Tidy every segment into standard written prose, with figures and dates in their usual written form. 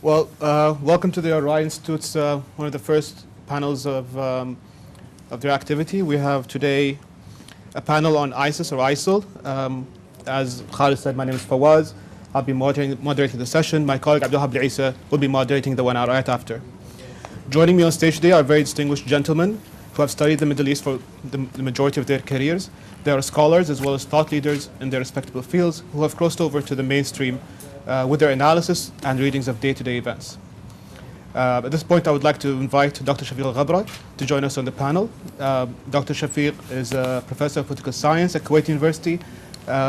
Welcome to the RAI Institute's one of the first panels of their activity. We have today a panel on ISIS or ISIL. As Khalid said, my name is Fawaz. I'll be moderating the session. My colleague AbdulWahab will be moderating the 1 hour right after. Joining me on stage today are very distinguished gentlemen who have studied the Middle East for the majority of their careers. They are scholars as well as thought leaders in their respectable fields who have crossed over to the mainstream with their analysis and readings of day-to-day events. At this point, I would like to invite Dr. Shafeeq Ghabra to join us on the panel. Dr. Shafeeq is a professor of political science at Kuwait University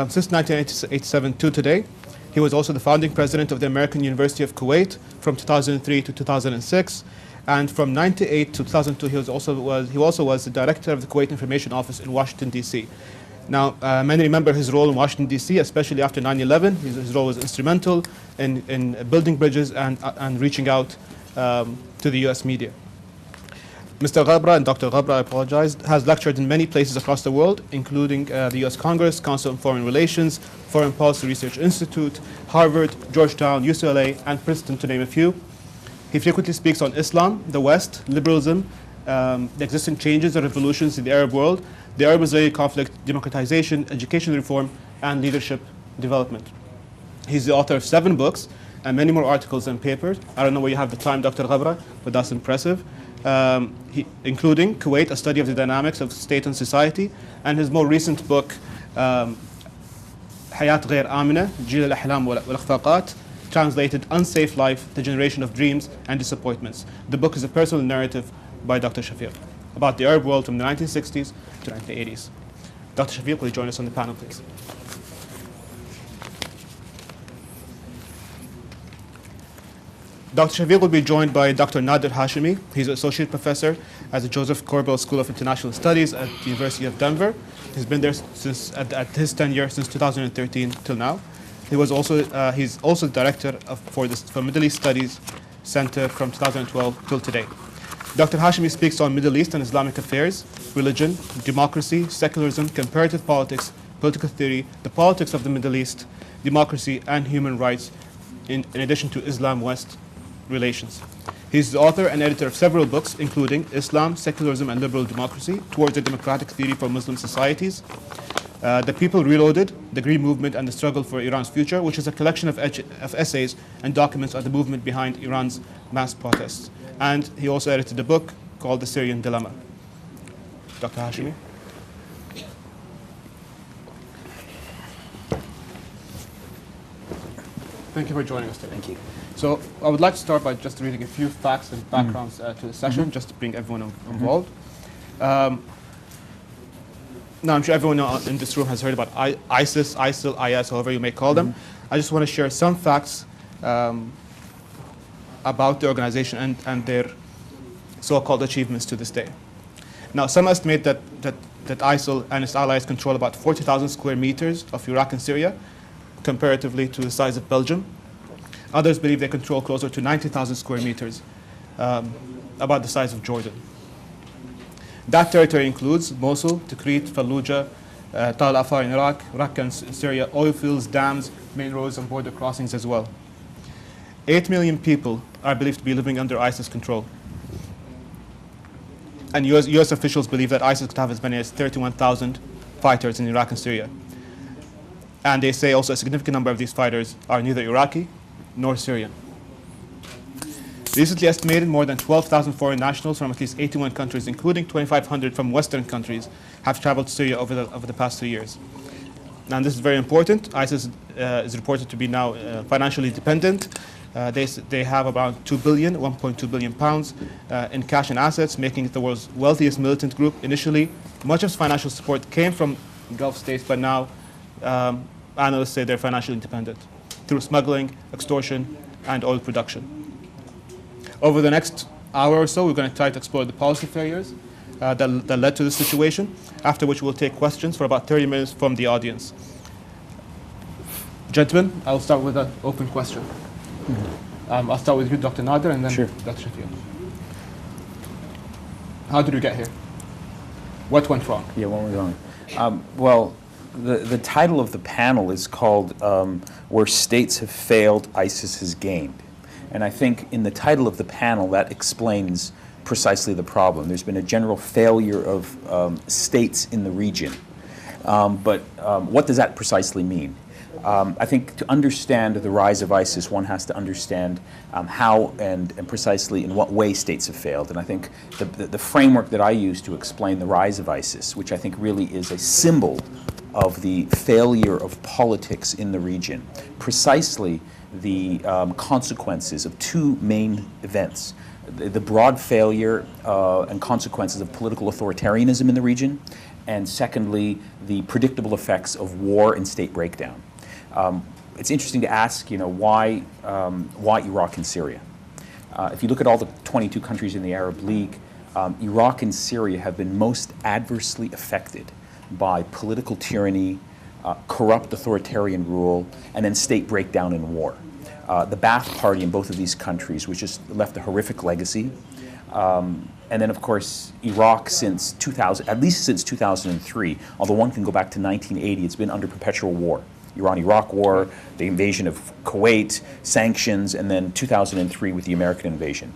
since 1987 to today. He was also the founding president of the American University of Kuwait from 2003 to 2006. And from 1998 to 2002, he also was the director of the Kuwait Information Office in Washington, D.C. Now, many remember his role in Washington, D.C., especially after 9/11. His role was instrumental in building bridges and reaching out to the U.S. media. Mr. Ghabra, and Dr. Ghabra, I apologize, has lectured in many places across the world, including the U.S. Congress, Council on Foreign Relations, Foreign Policy Research Institute, Harvard, Georgetown, UCLA, and Princeton, to name a few. He frequently speaks on Islam, the West, liberalism, the existing changes and revolutions in the Arab world, the Arab-Israeli conflict, democratization, education reform, and leadership development. He's the author of 7 books and many more articles and papers. I don't know where you have the time, Dr. Ghabra, but that's impressive. Including Kuwait, a study of the dynamics of state and society, and his more recent book, حياة غير آمنة جيل الأحلام والإخفاقات, translated Unsafe Life, The Generation of Dreams and Disappointments. The book is a personal narrative by Dr. Shafeeq about the Arab world from the 1960s to 1980s. Dr. Shafeeq, will you join us on the panel, please? Dr. Shafeeq will be joined by Dr. Nader Hashemi. He's an associate professor at the Josef Korbel School of International Studies at the University of Denver. He's been there at his tenure since 2013 till now. He's also the director for Middle East Studies Center from 2012 till today. Dr. Hashemi speaks on Middle East and Islamic affairs, religion, democracy, secularism, comparative politics, political theory, the politics of the Middle East, democracy, and human rights, in addition to Islam-West relations. He's the author and editor of several books, including Islam, Secularism, and Liberal Democracy, Towards a Democratic Theory for Muslim Societies, The People Reloaded, The Green Movement and the Struggle for Iran's Future, which is a collection of essays and documents on the movement behind Iran's mass protests. And he also edited a book called The Syrian Dilemma. Dr. Hashemi. Thank you for joining us today. Thank you. So I would like to start by just reading a few facts and backgrounds to the session, just to bring everyone involved. Now, I'm sure everyone in this room has heard about ISIS, ISIL, IS, however you may call them. I just want to share some facts about the organization and their so-called achievements to this day. Now, some estimate that ISIL and its allies control about 40,000 square meters of Iraq and Syria, comparatively to the size of Belgium. Others believe they control closer to 90,000 square meters, about the size of Jordan. That territory includes Mosul, Tikrit, Fallujah, Tal Afar in Iraq, Raqqa in Syria, oil fields, dams, main roads, and border crossings as well. 8 million people are believed to be living under ISIS control. And US officials believe that ISIS could have as many as 31,000 fighters in Iraq and Syria. And they say also a significant number of these fighters are neither Iraqi nor Syrian. Recently estimated, more than 12,000 foreign nationals from at least 81 countries, including 2,500 from Western countries, have traveled to Syria over the past 2 years. And this is very important. ISIS is reported to be now financially dependent. They have about 1.2 billion pounds in cash and assets, making it the world's wealthiest militant group. Initially, much of its financial support came from Gulf states, but now analysts say they're financially independent through smuggling, extortion, and oil production. Over the next hour or so, we're going to try to explore the policy failures that led to this situation, after which we'll take questions for about 30 minutes from the audience. Gentlemen, I'll start with an open question. I'll start with you, Dr. Nader, and then Sure. Dr. Shafeeq. How did we get here? What went wrong? Yeah, what went wrong? Well, the title of the panel is called Where States Have Failed, ISIS Has Gained. And I think in the title of the panel, that explains precisely the problem. There's been a general failure of states in the region. But what does that precisely mean? I think to understand the rise of ISIS, one has to understand how and precisely in what way states have failed. And I think the framework that I use to explain the rise of ISIS, which I think really is a symbol of the failure of politics in the region, precisely the consequences of two main events. The broad failure and consequences of political authoritarianism in the region, and secondly, the predictable effects of war and state breakdown. It's interesting to ask, why Iraq and Syria? If you look at all the 22 countries in the Arab League, Iraq and Syria have been most adversely affected by political tyranny, corrupt authoritarian rule, and then state breakdown and war. The Ba'ath Party in both of these countries, which has left a horrific legacy. And then, of course, Iraq since 2000, at least since 2003, although one can go back to 1980, it's been under perpetual war. Iran-Iraq war, the invasion of Kuwait, sanctions, and then 2003 with the American invasion.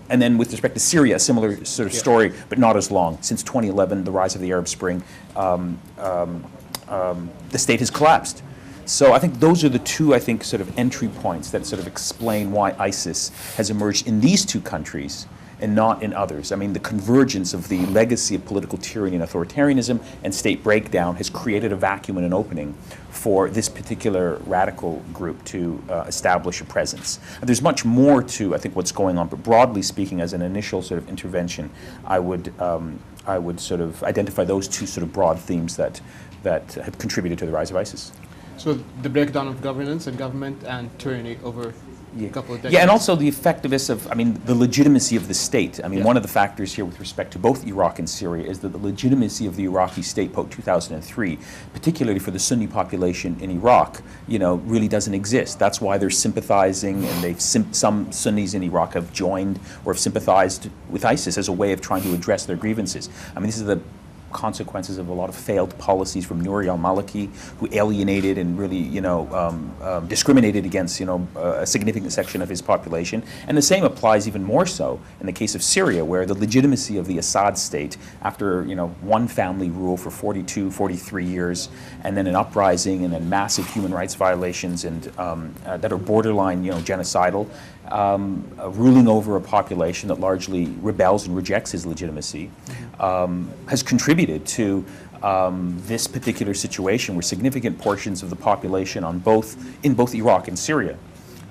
And then with respect to Syria, a similar sort of story, but not as long. Since 2011, the rise of the Arab Spring, the state has collapsed. So I think those are the two, sort of entry points that sort of explain why ISIS has emerged in these two countries and not in others. I mean, the convergence of the legacy of political tyranny and authoritarianism and state breakdown has created a vacuum and an opening for this particular radical group to establish a presence. And there's much more to, I think, what's going on, but broadly speaking, as an initial sort of intervention, I would sort of identify those two sort of broad themes that have contributed to the rise of ISIS. So the breakdown of governance and government and tyranny over a couple of decades. Yeah, and also the effectiveness of, the legitimacy of the state. One of the factors here with respect to both Iraq and Syria is that the legitimacy of the Iraqi state post-2003, particularly for the Sunni population in Iraq, really doesn't exist. That's why they're sympathizing, and some Sunnis in Iraq have joined or have sympathized with ISIS as a way of trying to address their grievances. This is the consequences of a lot of failed policies from Nouri al-Maliki, who alienated and really, discriminated against, a significant section of his population. And the same applies even more so in the case of Syria, where the legitimacy of the Assad state, after, one family rule for 42, 43 years, and then an uprising and then massive human rights violations and that are borderline, genocidal, ruling over a population that largely rebels and rejects his legitimacy, has contributed to this particular situation where significant portions of the population in both Iraq and Syria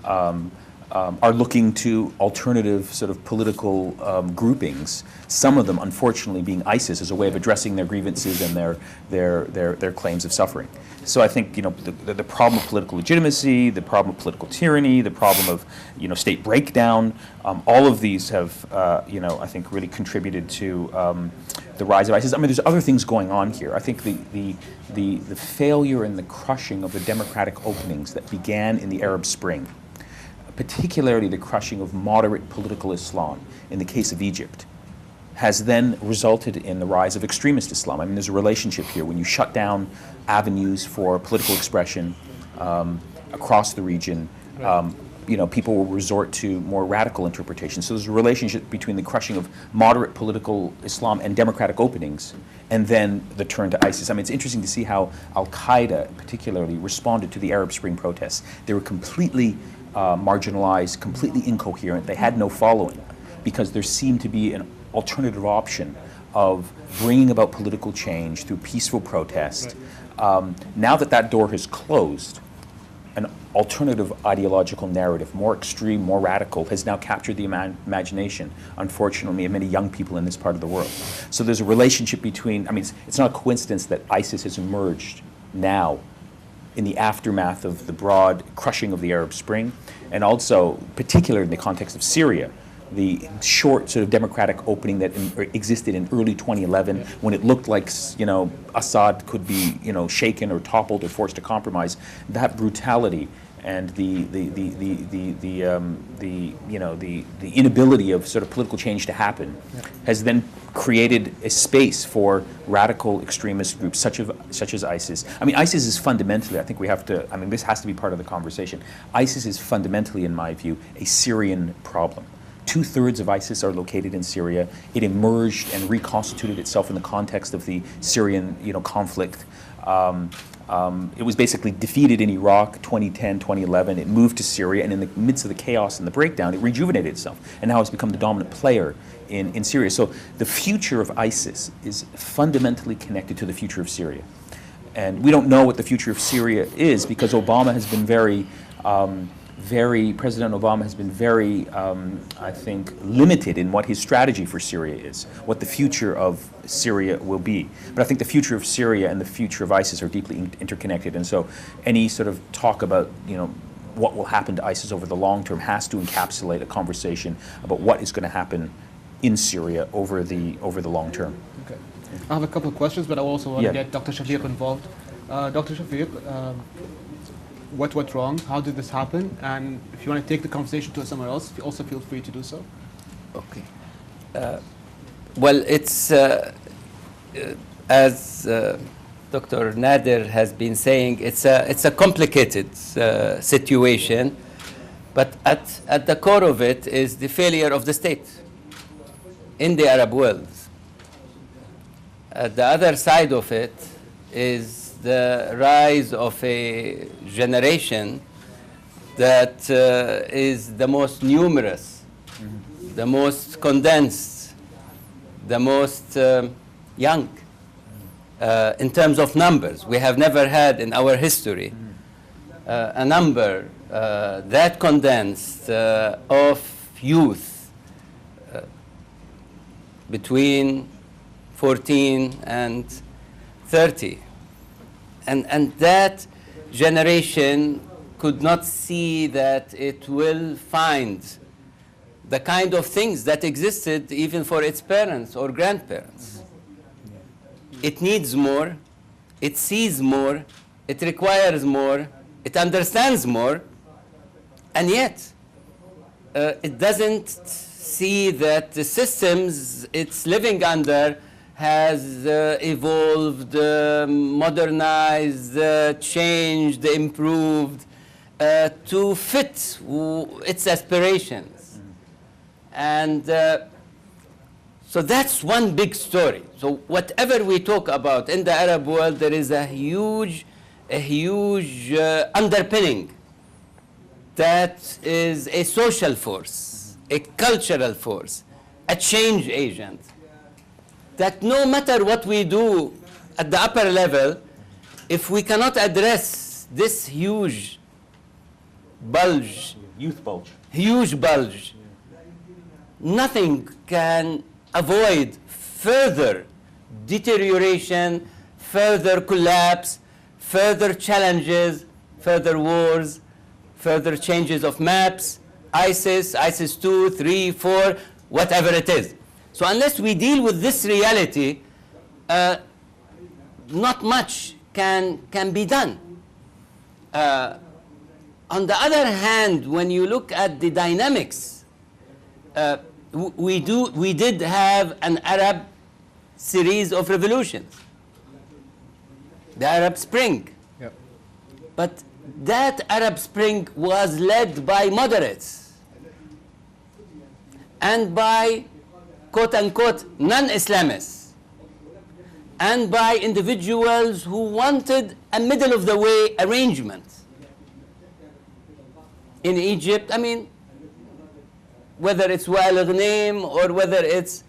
are looking to alternative sort of political groupings, some of them unfortunately being ISIS as a way of addressing their grievances and their claims of suffering. So I think the problem of political legitimacy, the problem of political tyranny, the problem of state breakdown, all of these have I think really contributed to the rise of ISIS. There's other things going on here. I think the failure and the crushing of the democratic openings that began in the Arab Spring, particularly the crushing of moderate political Islam in the case of Egypt, has then resulted in the rise of extremist Islam. There's a relationship here. When you shut down avenues for political expression across the region, people will resort to more radical interpretations. So there's a relationship between the crushing of moderate political Islam and democratic openings, and then the turn to ISIS. It's interesting to see how Al-Qaeda particularly responded to the Arab Spring protests. They were completely marginalized, completely incoherent. They had no following because there seemed to be an alternative option of bringing about political change through peaceful protest. Now that door has closed, an alternative ideological narrative, more extreme, more radical, has now captured the imagination, unfortunately, of many young people in this part of the world. So there's a relationship between, it's not a coincidence that ISIS has emerged now in the aftermath of the broad crushing of the Arab Spring, and also, particularly in the context of Syria, the short sort of democratic opening that existed in early 2011 when it looked like, Assad could be, shaken or toppled or forced to compromise. That brutality and the inability of sort of political change to happen has then created a space for radical extremist groups such as ISIS. I mean, ISIS is fundamentally, I think we have to, I mean, this has to be part of the conversation. ISIS is fundamentally, in my view, a Syrian problem. 2/3 of ISIS are located in Syria. It emerged and reconstituted itself in the context of the Syrian, conflict. It was basically defeated in Iraq 2010, 2011. It moved to Syria, and in the midst of the chaos and the breakdown, it rejuvenated itself, and now it's become the dominant player in Syria. So the future of ISIS is fundamentally connected to the future of Syria. And we don't know what the future of Syria is because Obama has been President Obama has been very, I think, limited in what his strategy for Syria is, what the future of Syria will be. But I think the future of Syria and the future of ISIS are deeply interconnected. And so any sort of talk about, what will happen to ISIS over the long term has to encapsulate a conversation about what is going to happen in Syria over the long term. Okay. I have a couple of questions, but I also want to get Dr. Shafeeq involved. Dr. Shafeeq, what went wrong? How did this happen? And if you want to take the conversation to somewhere else, also feel free to do so. Okay. Well, it's as Dr. Nader has been saying, it's a complicated situation, but at the core of it is the failure of the state in the Arab world. The other side of it is the rise of a generation that is the most numerous, the most condensed, the most young in terms of numbers. We have never had in our history a number that condensed of youth between 14 and 30. And that generation could not see that it will find the kind of things that existed even for its parents or grandparents. It needs more, it sees more, it requires more, it understands more, and yet it doesn't see that the systems it's living under has evolved, modernized, changed, improved to fit its aspirations. And so that's one big story. So whatever we talk about in the Arab world, there is a huge underpinning that is a social force, a cultural force, a change agent, that no matter what we do at the upper level, if we cannot address this huge bulge, huge bulge, nothing can avoid further deterioration, further collapse, further challenges, further wars, further changes of maps, ISIS 2, 3, 4, whatever it is. So unless we deal with this reality, not much can be done. On the other hand, when you look at the dynamics, we did have an Arab series of revolutions, the Arab Spring. Yep. But that Arab Spring was led by moderates and by quote-unquote non-Islamists, and by individuals who wanted a middle-of-the-way arrangement. In Egypt, I mean, whether it's Wa'il Ghanem, or whether it's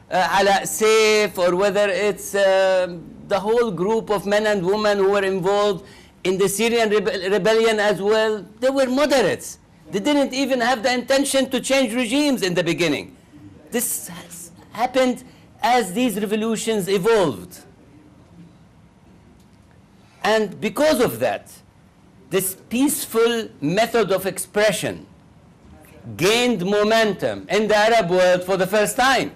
Ala Saif, or whether it's the whole group of men and women who were involved in the Syrian rebellion as well, they were moderates. They didn't even have the intention to change regimes in the beginning. This has happened as these revolutions evolved. And because of that, this peaceful method of expression gained momentum in the Arab world for the first time.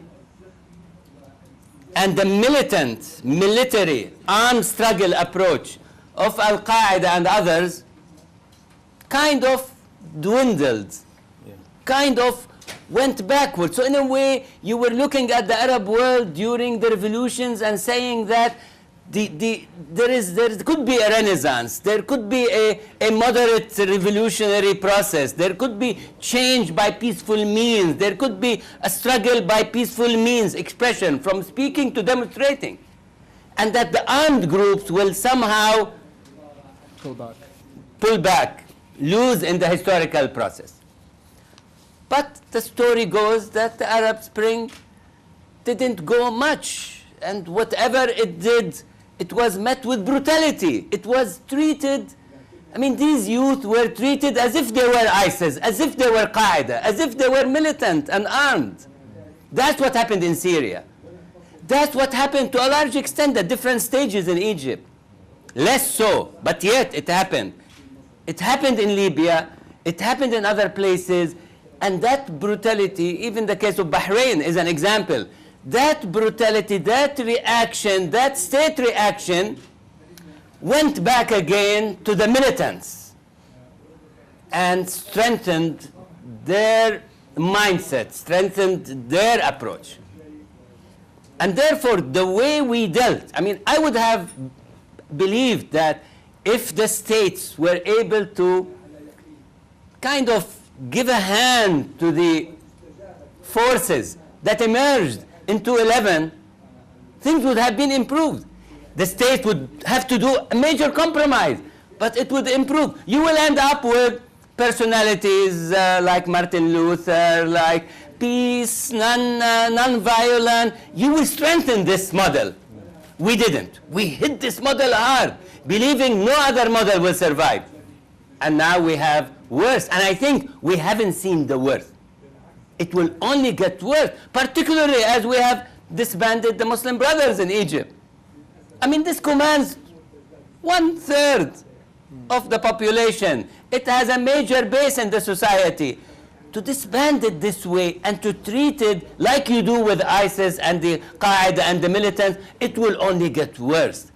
And the militant, military, armed struggle approach of Al-Qaeda and others kind of dwindled, kind of went backwards. So in a way, you were looking at the Arab world during the revolutions and saying that there could be a renaissance, there could be a moderate revolutionary process, there could be change by peaceful means, there could be a struggle by peaceful means, expression, from speaking to demonstrating, and that the armed groups will somehow pull back, lose in the historical process. But the story goes that the Arab Spring didn't go much, and whatever it did, it was met with brutality. It was treated, I mean, these youth were treated as if they were ISIS, as if they were Qaeda, as if they were militant and armed. That's what happened in Syria. That's what happened to a large extent at different stages in Egypt. Less so, but yet it happened. It happened in Libya, it happened in other places, and that brutality, even the case of Bahrain is an example. That brutality, that reaction, that state reaction went back again to the militants and strengthened their mindset, strengthened their approach. And therefore, the way we dealt, I mean, I would have believed that if the states were able to kind of give a hand to the forces that emerged in 2011, things would have been improved. The state would have to do a major compromise, but it would improve. You will end up with personalities like Martin Luther, like peace, non-violent. You will strengthen this model. We didn't. We hit this model hard, believing no other model will survive. And now we have worse. And I think we haven't seen the worst. It will only get worse, particularly as we have disbanded the Muslim Brothers in Egypt. I mean, this commands 1/3 of the population. It has a major base in the society. To disband it this way and to treat it like you do with ISIS and the Qaeda and the militants, it will only get worse.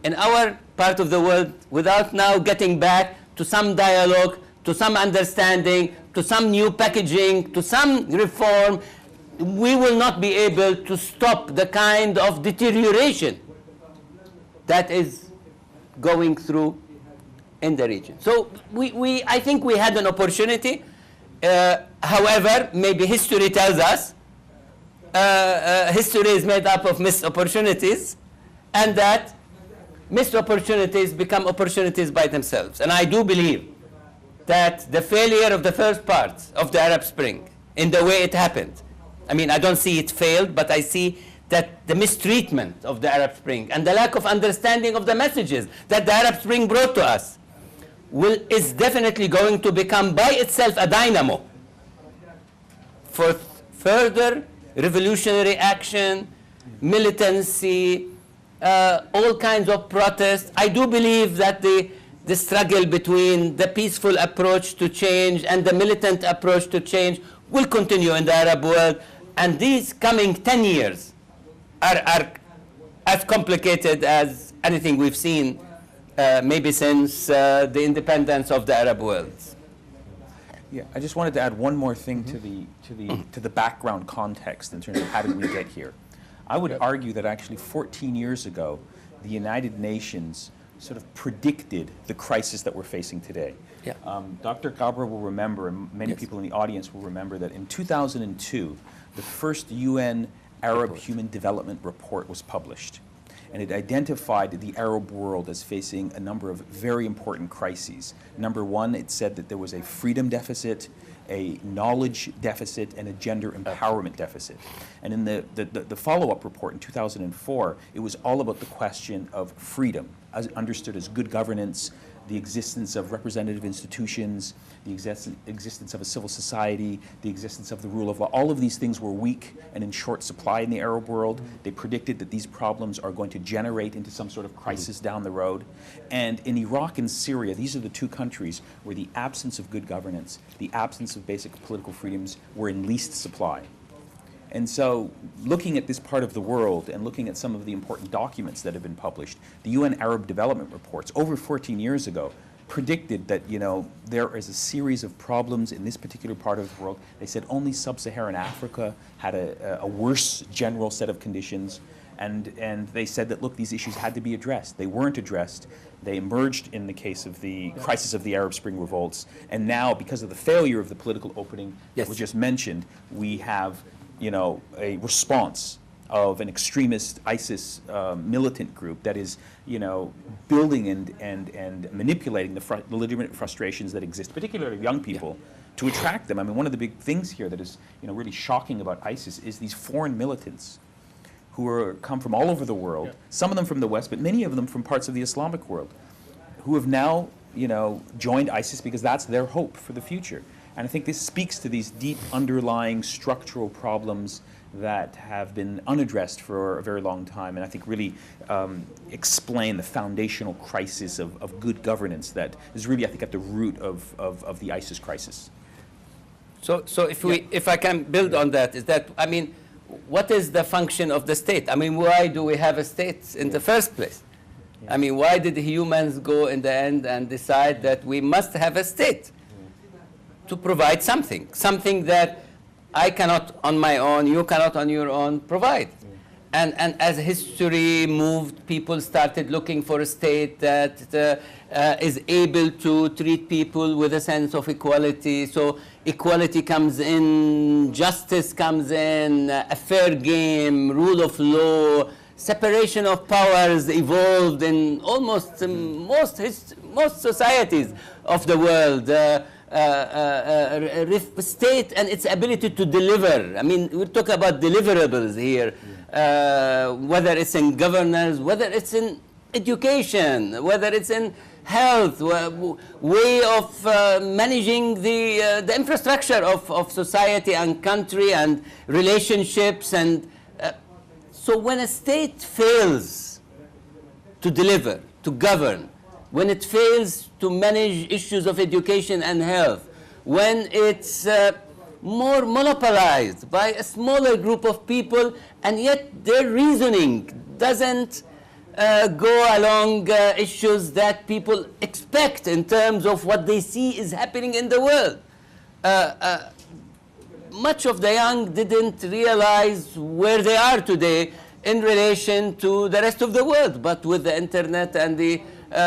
In our part of the world, without now getting back to some dialogue, to some understanding, to some new packaging, to some reform, we will not be able to stop the kind of deterioration that is going through in the region. So I think we had an opportunity. However, maybe history tells us history is made up of missed opportunities, and that missed opportunities become opportunities by themselves. And I do believe that the failure of the first part of the Arab Spring, in the way it happened, I mean, I don't see it failed, but I see that the mistreatment of the Arab Spring and the lack of understanding of the messages that the Arab Spring brought to us is definitely going to become by itself a dynamo for further revolutionary action, militancy, all kinds of protests. I do believe that the struggle between the peaceful approach to change and the militant approach to change will continue in the Arab world, and these coming 10 years are as complicated as anything we've seen maybe since the independence of the Arab world. Yeah, I just wanted to add one more thing to the background context in terms of how did we get here. I would argue that actually 14 years ago, the United Nations sort of predicted the crisis that we're facing today. Yeah. Dr. Ghabra will remember, and many people in the audience will remember, that in 2002, the first UN Arab Human Development Report was published. And it identified the Arab world as facing a number of very important crises. Number one, it said that there was a freedom deficit, a knowledge deficit, and a gender empowerment deficit. And in the follow-up report in 2004, it was all about the question of freedom, as understood as good governance, the existence of representative institutions, the existence of a civil society, the existence of the rule of law. All of these things were weak and in short supply in the Arab world. They predicted that these problems are going to generate into some sort of crisis down the road. And in Iraq and Syria, these are the two countries where the absence of good governance, the absence of basic political freedoms were in least supply. And so looking at this part of the world and looking at some of the important documents that have been published, the UN Arab Development Reports over 14 years ago predicted that, you know, there is a series of problems in this particular part of the world. They said only sub-Saharan Africa had a worse general set of conditions. And they said that, look, these issues had to be addressed. They weren't addressed. They emerged in the case of the crisis of the Arab Spring revolts. And now, because of the failure of the political opening that was just mentioned, we have, you know, a response of an extremist ISIS militant group that is, you know, building and manipulating the legitimate frustrations that exist, particularly young people, to attract them. I mean, one of the big things here that is, you know, really shocking about ISIS is these foreign militants who come from all over the world, some of them from the West, but many of them from parts of the Islamic world, who have now, you know, joined ISIS because that's their hope for the future. And I think this speaks to these deep underlying structural problems that have been unaddressed for a very long time, and I think really explain the foundational crisis of good governance that is really, I think, at the root of the ISIS crisis. So if I can build on that, is that, I mean, what is the function of the state? I mean, why do we have a state in the first place? I mean, why did the humans go in the end and decide that we must have a state to provide something that I cannot on my own, you cannot on your own provide? And as history moved, people started looking for a state that is able to treat people with a sense of equality. So equality comes in, justice comes in, a fair game, rule of law, separation of powers evolved in almost most societies of the world. State and its ability to deliver. I mean, we're talking about deliverables here, whether it's in governance, whether it's in education, whether it's in health, way of managing the infrastructure of society and country and relationships. And so when a state fails to deliver, to govern, when it fails to manage issues of education and health, when it's more monopolized by a smaller group of people, and yet their reasoning doesn't go along issues that people expect in terms of what they see is happening in the world. Much of the young didn't realize where they are today in relation to the rest of the world, but with the internet and the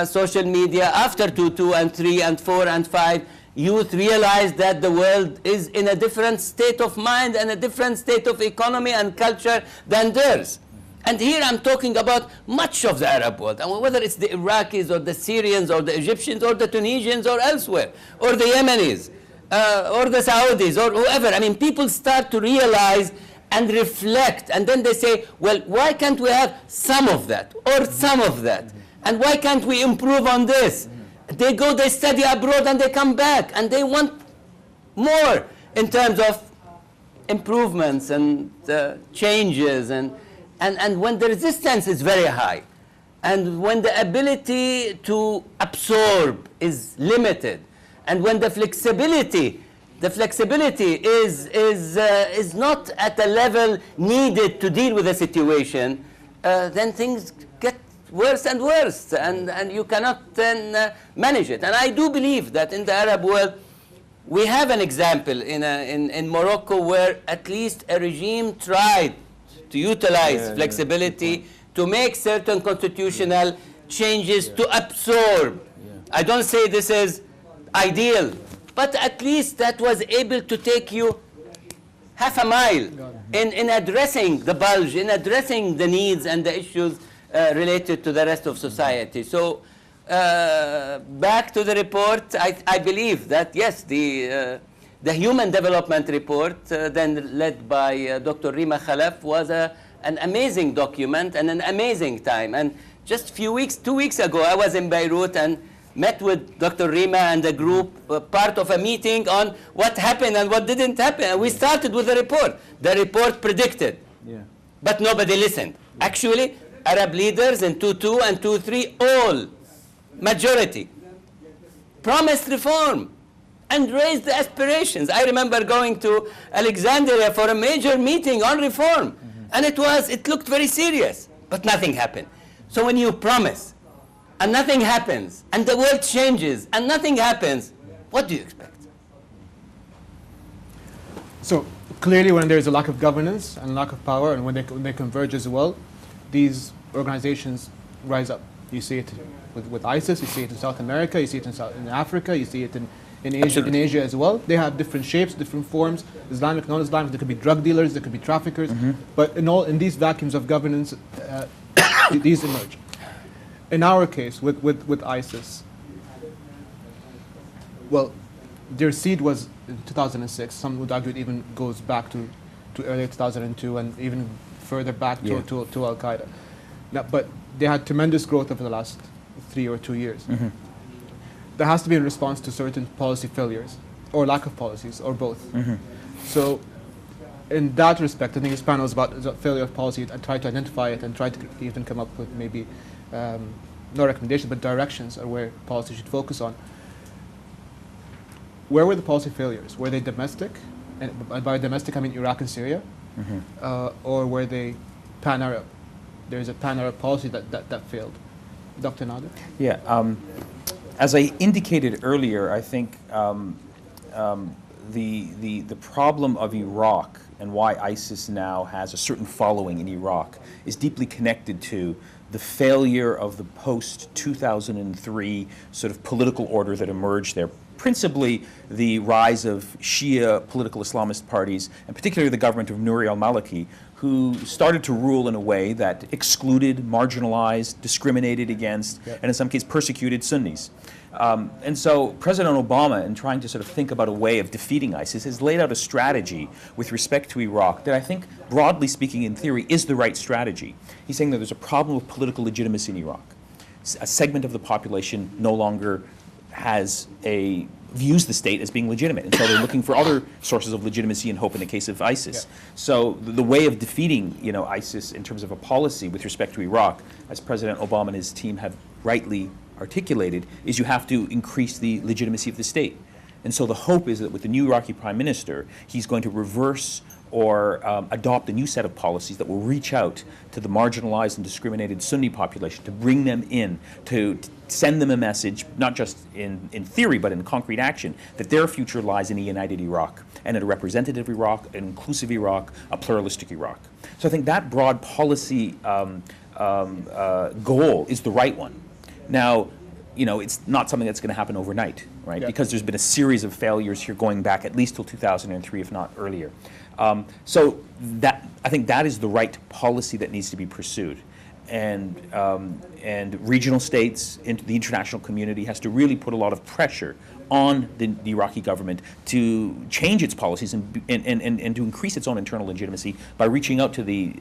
social media, after 2 and 3 and 4 and 5, youth realize that the world is in a different state of mind and a different state of economy and culture than theirs. And here I'm talking about much of the Arab world, and whether it's the Iraqis or the Syrians or the Egyptians or the Tunisians or elsewhere, or the Yemenis, or the Saudis or whoever. I mean, people start to realize and reflect, and then they say, well, why can't we have some of that or some of that? And why can't we improve on this? They go, they study abroad, and they come back, and they want more in terms of improvements and changes. And when the resistance is very high, and when the ability to absorb is limited, and when the flexibility is not at a level needed to deal with a situation, then things get worse and worse, and you cannot then manage it. And I do believe that in the Arab world, we have an example in Morocco where at least a regime tried to utilize flexibility to make certain constitutional changes to absorb. I don't say this is ideal, but at least that was able to take you half a mile in addressing the bulge, in addressing the needs and the issues related to the rest of society. So back to the report, I believe that yes, the Human Development Report, then led by Dr. Rima Khalaf, was an amazing document and an amazing time. And just 2 weeks ago, I was in Beirut and met with Dr. Rima and the group, part of a meeting on what happened and what didn't happen. And we started with the report. The report predicted, but nobody listened. Actually, Arab leaders in 2.2 and 2.3, all, majority, promised reform and raised the aspirations. I remember going to Alexandria for a major meeting on reform, and it looked very serious, but nothing happened. So when you promise and nothing happens, and the world changes, and nothing happens, what do you expect? So clearly when there's a lack of governance and lack of power, and when they converge as well, these organizations rise up. You see it with ISIS, you see it in South America, you see it in Africa, you see it in Asia as well. They have different shapes, different forms, Islamic, non-Islamic. There could be drug dealers, there could be traffickers, but in these vacuums of governance, these emerge. In our case, with ISIS, well, their seed was in 2006. Some would argue it even goes back to early 2002 and even further back to Al-Qaeda. Now, but they had tremendous growth over the last 3 or 2 years. There has to be a response to certain policy failures, or lack of policies, or both. So in that respect, I think this panel is about the failure of policy and try to identify it and try to even come up with maybe, not recommendations, but directions on where policy should focus on. Where were the policy failures? Were they domestic? And by domestic, I mean Iraq and Syria? Or were they pan-Arab? There's a pan-Arab policy that failed. Dr. Nader? Yeah. As I indicated earlier, I think the problem of Iraq and why ISIS now has a certain following in Iraq is deeply connected to the failure of the post-2003 sort of political order that emerged there. Principally the rise of Shia political Islamist parties, and particularly the government of Nouri al-Maliki, who started to rule in a way that excluded, marginalized, discriminated against, and in some cases persecuted Sunnis. And so President Obama, in trying to sort of think about a way of defeating ISIS, has laid out a strategy with respect to Iraq that I think, broadly speaking in theory, is the right strategy. He's saying that there's a problem with political legitimacy in Iraq. A segment of the population no longer views the state as being legitimate, and so they're looking for other sources of legitimacy and hope in the case of ISIS. So the way of defeating, ISIS in terms of a policy with respect to Iraq, as President Obama and his team have rightly articulated, is you have to increase the legitimacy of the state. And so the hope is that with the new Iraqi prime minister, he's going to reverse or adopt a new set of policies that will reach out to the marginalized and discriminated Sunni population, to bring them in, to send them a message, not just in theory, but in concrete action, that their future lies in a united Iraq, and in a representative Iraq, an inclusive Iraq, a pluralistic Iraq. So I think that broad policy goal is the right one. Now, it's not something that's going to happen overnight, right? Yeah. Because there's been a series of failures here going back at least till 2003, if not earlier. So I think that is the right policy that needs to be pursued. And regional states, the international community has to really put a lot of pressure on the Iraqi government to change its policies and to increase its own internal legitimacy by reaching out to the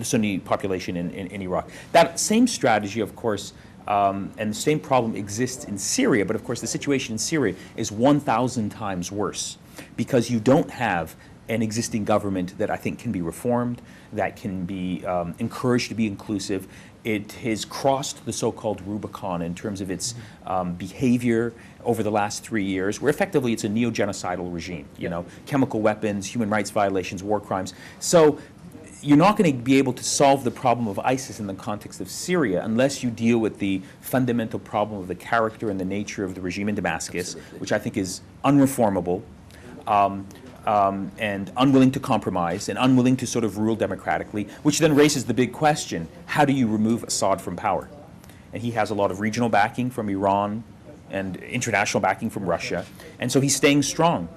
Sunni population in Iraq. That same strategy, of course, and the same problem exists in Syria, but of course the situation in Syria is 1,000 times worse because you don't have an existing government that I think can be reformed, that can be encouraged to be inclusive. It has crossed the so-called Rubicon in terms of its behavior over the last 3 years, where effectively it's a neo-genocidal regime, chemical weapons, human rights violations, war crimes. So you're not going to be able to solve the problem of ISIS in the context of Syria unless you deal with the fundamental problem of the character and the nature of the regime in Damascus, which I think is unreformable, and unwilling to compromise and unwilling to sort of rule democratically, which then raises the big question, how do you remove Assad from power? And he has a lot of regional backing from Iran and international backing from Russia, and so he's staying strong.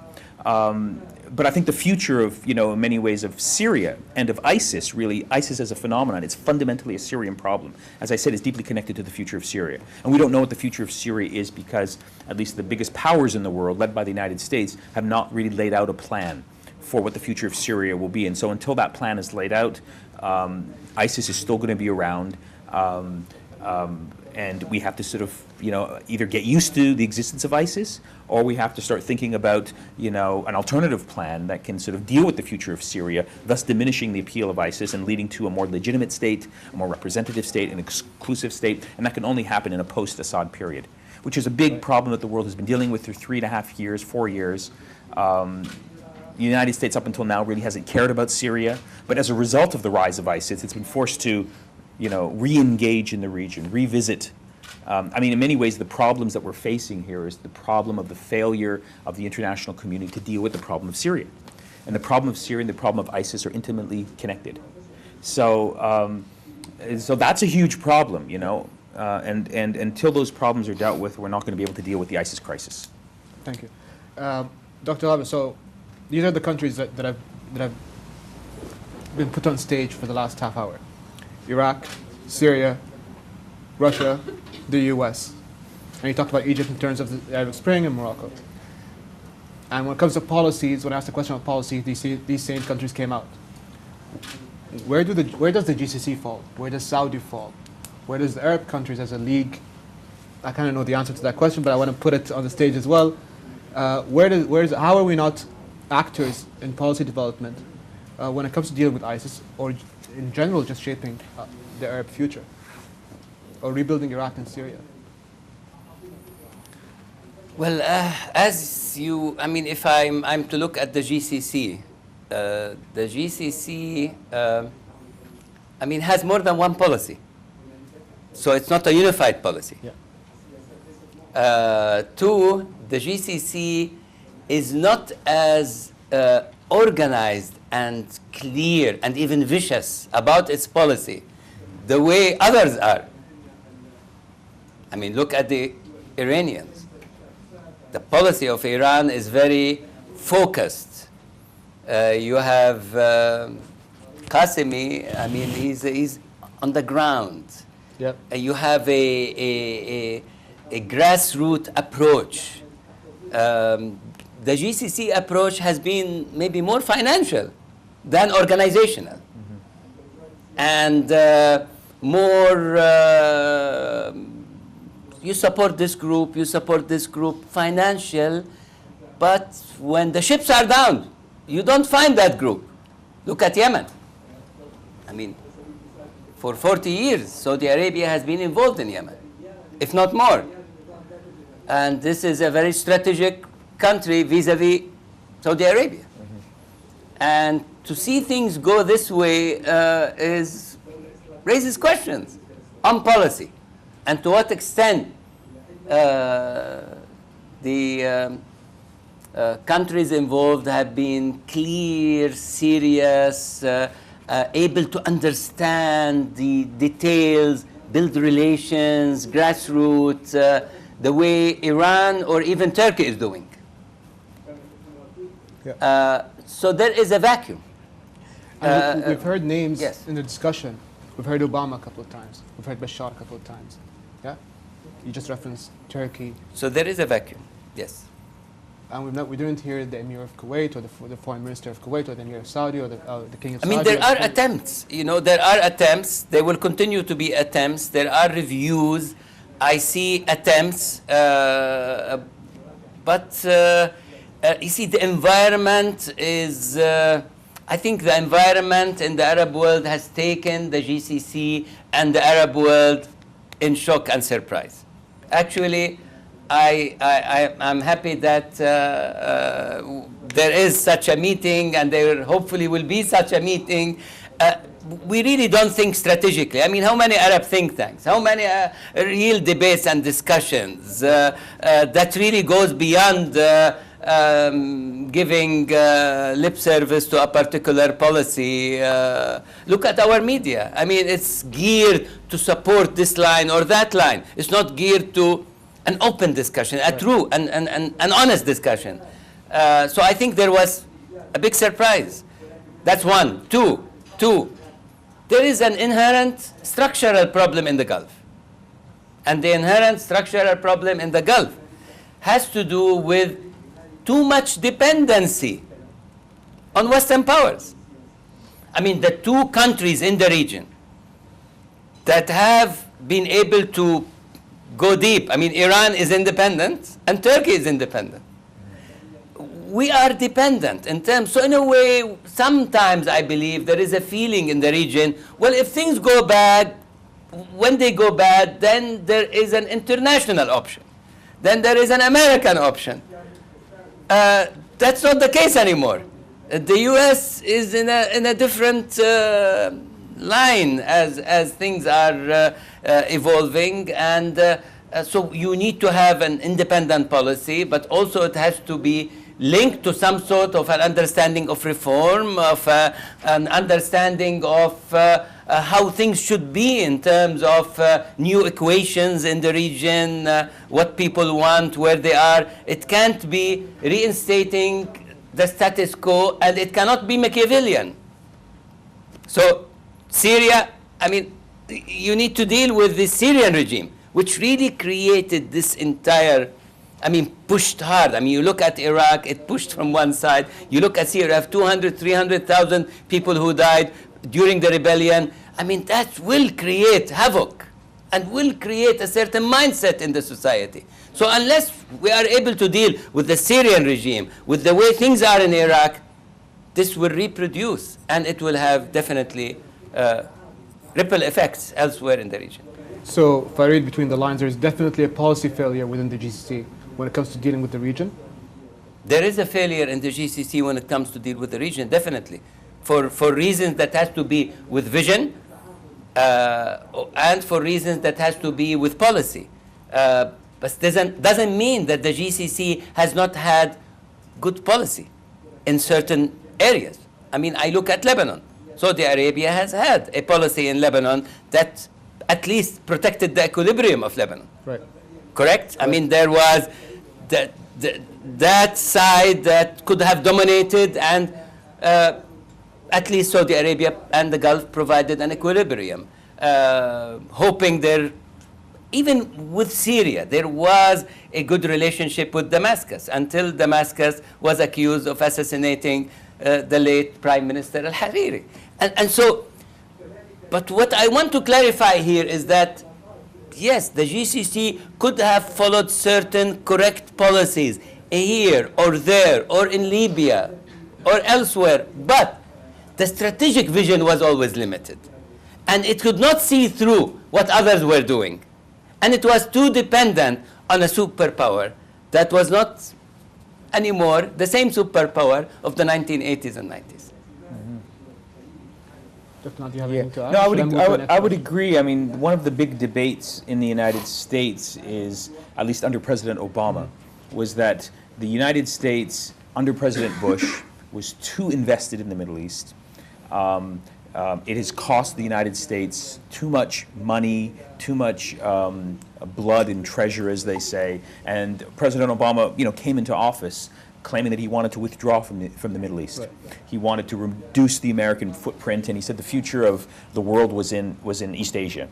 But I think the future of, in many ways of Syria and of ISIS, really, ISIS as a phenomenon, it's fundamentally a Syrian problem. As I said, it's deeply connected to the future of Syria. And we don't know what the future of Syria is because at least the biggest powers in the world, led by the United States, have not really laid out a plan for what the future of Syria will be. And so until that plan is laid out, ISIS is still going to be around. And we have to sort of, either get used to the existence of ISIS, or we have to start thinking about, an alternative plan that can sort of deal with the future of Syria, thus diminishing the appeal of ISIS and leading to a more legitimate state, a more representative state, an exclusive state, and that can only happen in a post-Assad period, which is a big problem that the world has been dealing with through 3.5 years, 4 years. The United States up until now really hasn't cared about Syria, but as a result of the rise of ISIS, it's been forced to re-engage in the region, revisit I mean, in many ways, the problems that we're facing here is the problem of the failure of the international community to deal with the problem of Syria. And the problem of Syria and the problem of ISIS are intimately connected. So, so that's a huge problem, you know. And until those problems are dealt with, we're not going to be able to deal with the ISIS crisis. Thank you. Dr. Ghabra, so these are the countries that have been put on stage for the last half hour. Iraq, Syria, Russia, the US. And you talked about Egypt in terms of the Arab Spring and Morocco. And when it comes to policies, when I asked the question of policy, these same countries came out. Where does the GCC fall? Where does Saudi fall? Where does the Arab countries as a league? I kind of know the answer to that question, but I want to put it on the stage as well. How are we not actors in policy development when it comes to dealing with ISIS, or in general just shaping the Arab future, or rebuilding Iraq and Syria? Well, as you, I mean, if I'm to look at the GCC, I mean, has more than one policy. So it's not a unified policy. Yeah. Two, the GCC is not as organized and clear and even vicious about its policy the way others are. I mean, look at the Iranians. The policy of Iran is very focused. You have Qasemi, I mean, he's on the ground. Yep. You have a grassroots approach. The GCC approach has been maybe more financial than organizational. And more, you support this group, financial, but when the ships are down, you don't find that group. Look at Yemen. I mean, for 40 years, Saudi Arabia has been involved in Yemen, if not more. And this is a very strategic country vis-a-vis Saudi Arabia. And to see things go this way raises questions on policy, and to what extent the countries involved have been clear, serious, able to understand the details, build relations, grassroots, the way Iran or even Turkey is doing. Yeah. So there is a vacuum. We've heard names yes. in the discussion. We've heard Obama a couple of times. We've heard Bashar a couple of times. Yeah? You just referenced Turkey. So there is a vacuum, yes. And we didn't hear the Emir of Kuwait, or the Foreign Minister of Kuwait, or the Emir of Saudi, or the King of Saudi. I mean, there are attempts. You know, there are attempts. There will continue to be attempts. There are reviews. I see attempts. But you see, the environment is... I think the environment in the Arab world has taken the GCC and the Arab world in shock and surprise. Actually, I'm happy that there is such a meeting, and there hopefully will be such a meeting. We really don't think strategically. I mean, how many Arab think tanks? How many real debates and discussions that really goes beyond giving lip service to a particular policy? Look at our media. I mean, it's geared to support this line or that line. It's not geared to an open discussion, a true and an honest discussion. So I think there was a big surprise. That's one. Two, there is an inherent structural problem in the Gulf. And the inherent structural problem in the Gulf has to do with too much dependency on Western powers. I mean, the two countries in the region that have been able to go deep, I mean, Iran is independent and Turkey is independent. We are dependent in terms, so in a way, sometimes I believe there is a feeling in the region, well, if things go bad, when they go bad, then there is an international option. Then there is an American option. That's not the case anymore. The U.S. is in a different line as things are evolving, and so you need to have an independent policy, but also it has to be linked to some sort of an understanding of reform, of an understanding of how things should be in terms of new equations in the region, what people want, where they are. It can't be reinstating the status quo, and it cannot be Machiavellian. So Syria, I mean, you need to deal with the Syrian regime, which really created this entire, I mean, pushed hard. I mean, you look at Iraq, it pushed from one side. You look at Syria, you have 200, 300,000 people who died during the rebellion. I mean, that will create havoc and will create a certain mindset in the society. So unless we are able to deal with the Syrian regime, with the way things are in Iraq, this will reproduce, and it will have definitely ripple effects elsewhere in the region. So if I read between the lines, there's definitely a policy failure within the GCC when it comes to dealing with the region? There is a failure in the GCC when it comes to deal with the region, definitely, for reasons that has to be with vision and for reasons that has to be with policy. But doesn't mean that the GCC has not had good policy in certain areas. I mean, I look at Lebanon. Saudi Arabia has had a policy in Lebanon that at least protected the equilibrium of Lebanon. Right. Correct? I mean, there was that side that could have dominated, and at least Saudi Arabia and the Gulf provided an equilibrium. Hoping there, even with Syria, there was a good relationship with Damascus until Damascus was accused of assassinating the late Prime Minister al-Hariri. And so, but what I want to clarify here is that, yes, the GCC could have followed certain correct policies here or there or in Libya or elsewhere, but the strategic vision was always limited. And it could not see through what others were doing. And it was too dependent on a superpower that was not anymore the same superpower of the 1980s and 90s. Do you have anything to add? No, I would agree. I mean, one of the big debates in the United States is, at least under President Obama, was that the United States, under President Bush, was too invested in the Middle East. It has cost the United States too much money, too much blood and treasure, as they say. And President Obama, came into office claiming that he wanted to withdraw from the Middle East. Right. He wanted to reduce the American footprint, and he said the future of the world was in East Asia.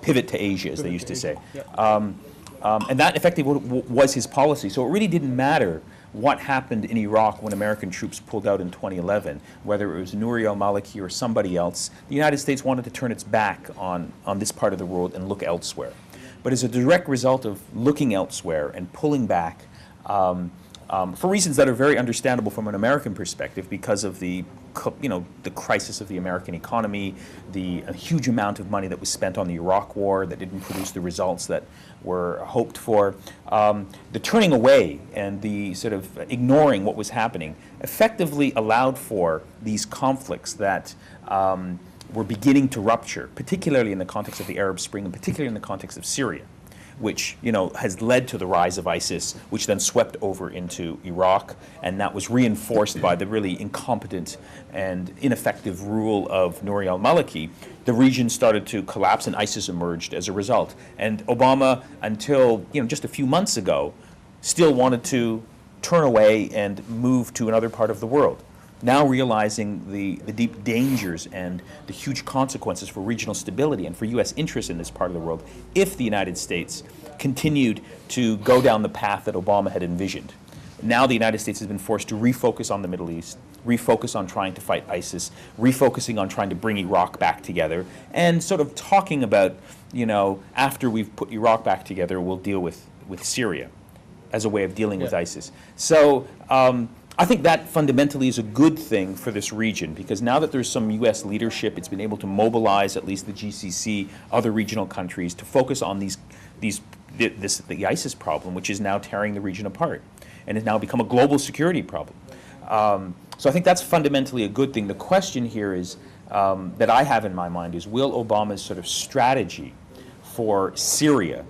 Pivot to Asia, as they used to say. Yep. And that effectively was his policy. So it really didn't matter what happened in Iraq when American troops pulled out in 2011, whether it was Nouri al-Maliki or somebody else. The United States wanted to turn its back on this part of the world and look elsewhere. But as a direct result of looking elsewhere and pulling back, for reasons that are very understandable from an American perspective, because of the crisis of the American economy, the huge amount of money that was spent on the Iraq War that didn't produce the results that were hoped for, the turning away and the sort of ignoring what was happening effectively allowed for these conflicts that were beginning to rupture, particularly in the context of the Arab Spring and particularly in the context of Syria, which has led to the rise of ISIS, which then swept over into Iraq, and that was reinforced by the really incompetent and ineffective rule of Nouri al-Maliki. The region started to collapse, and ISIS emerged as a result. And Obama, until just a few months ago, still wanted to turn away and move to another part of the world. Now realizing the deep dangers and the huge consequences for regional stability and for U.S. interests in this part of the world if the United States continued to go down the path that Obama had envisioned. Now the United States has been forced to refocus on the Middle East, refocus on trying to fight ISIS, refocusing on trying to bring Iraq back together, and sort of talking about, after we've put Iraq back together, we'll deal with Syria as a way of dealing with ISIS. So I think that fundamentally is a good thing for this region, because now that there's some U.S. leadership, it's been able to mobilize at least the GCC, other regional countries, to focus on the ISIS problem, which is now tearing the region apart, and has now become a global security problem. So I think that's fundamentally a good thing. The question here is, that I have in my mind is, will Obama's sort of strategy for Syria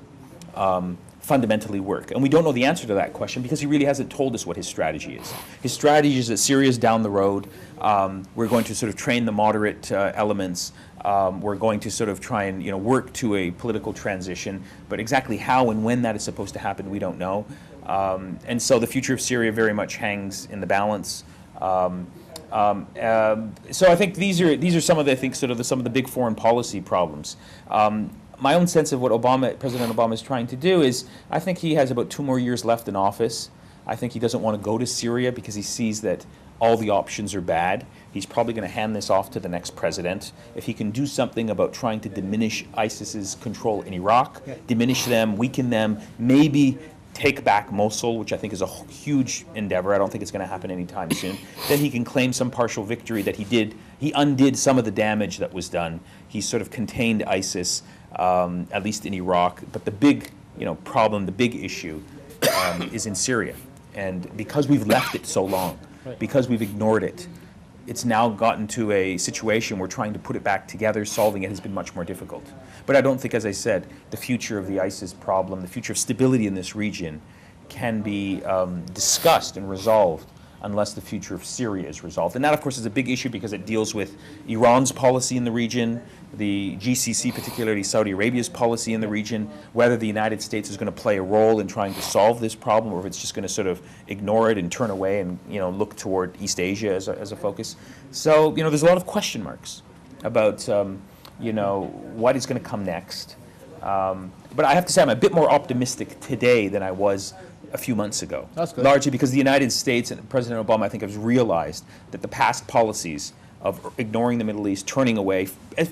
fundamentally work? And we don't know the answer to that question because he really hasn't told us what his strategy is. His strategy is that Syria's down the road. We're going to sort of train the moderate elements. We're going to sort of try and work to a political transition. But exactly how and when that is supposed to happen, we don't know. And so the future of Syria very much hangs in the balance. So I think these are some of the some of the big foreign policy problems. My own sense of what President Obama is trying to do is, I think he has about 2 more years left in office. I think he doesn't want to go to Syria because he sees that all the options are bad. He's probably going to hand this off to the next president. If he can do something about trying to diminish ISIS's control in Iraq, diminish them, weaken them, maybe take back Mosul, which I think is a huge endeavor. I don't think it's going to happen anytime soon. Then he can claim some partial victory that he undid some of the damage that was done. He sort of contained ISIS, at least in Iraq. But the big problem, the big issue is in Syria. And because we've left it so long, because we've ignored it, it's now gotten to a situation where trying to put it back together, solving it, has been much more difficult. But I don't think, as I said, the future of the ISIS problem, the future of stability in this region can be discussed and resolved unless the future of Syria is resolved. And that, of course, is a big issue because it deals with Iran's policy in the region, the GCC, particularly Saudi Arabia's policy in the region, whether the United States is going to play a role in trying to solve this problem, or if it's just going to sort of ignore it and turn away and look toward East Asia as a focus. So there's a lot of question marks about what is going to come next. But I have to say I'm a bit more optimistic today than I was a few months ago. That's good. Largely because the United States and President Obama, I think, has realized that the past policies of ignoring the Middle East, turning away,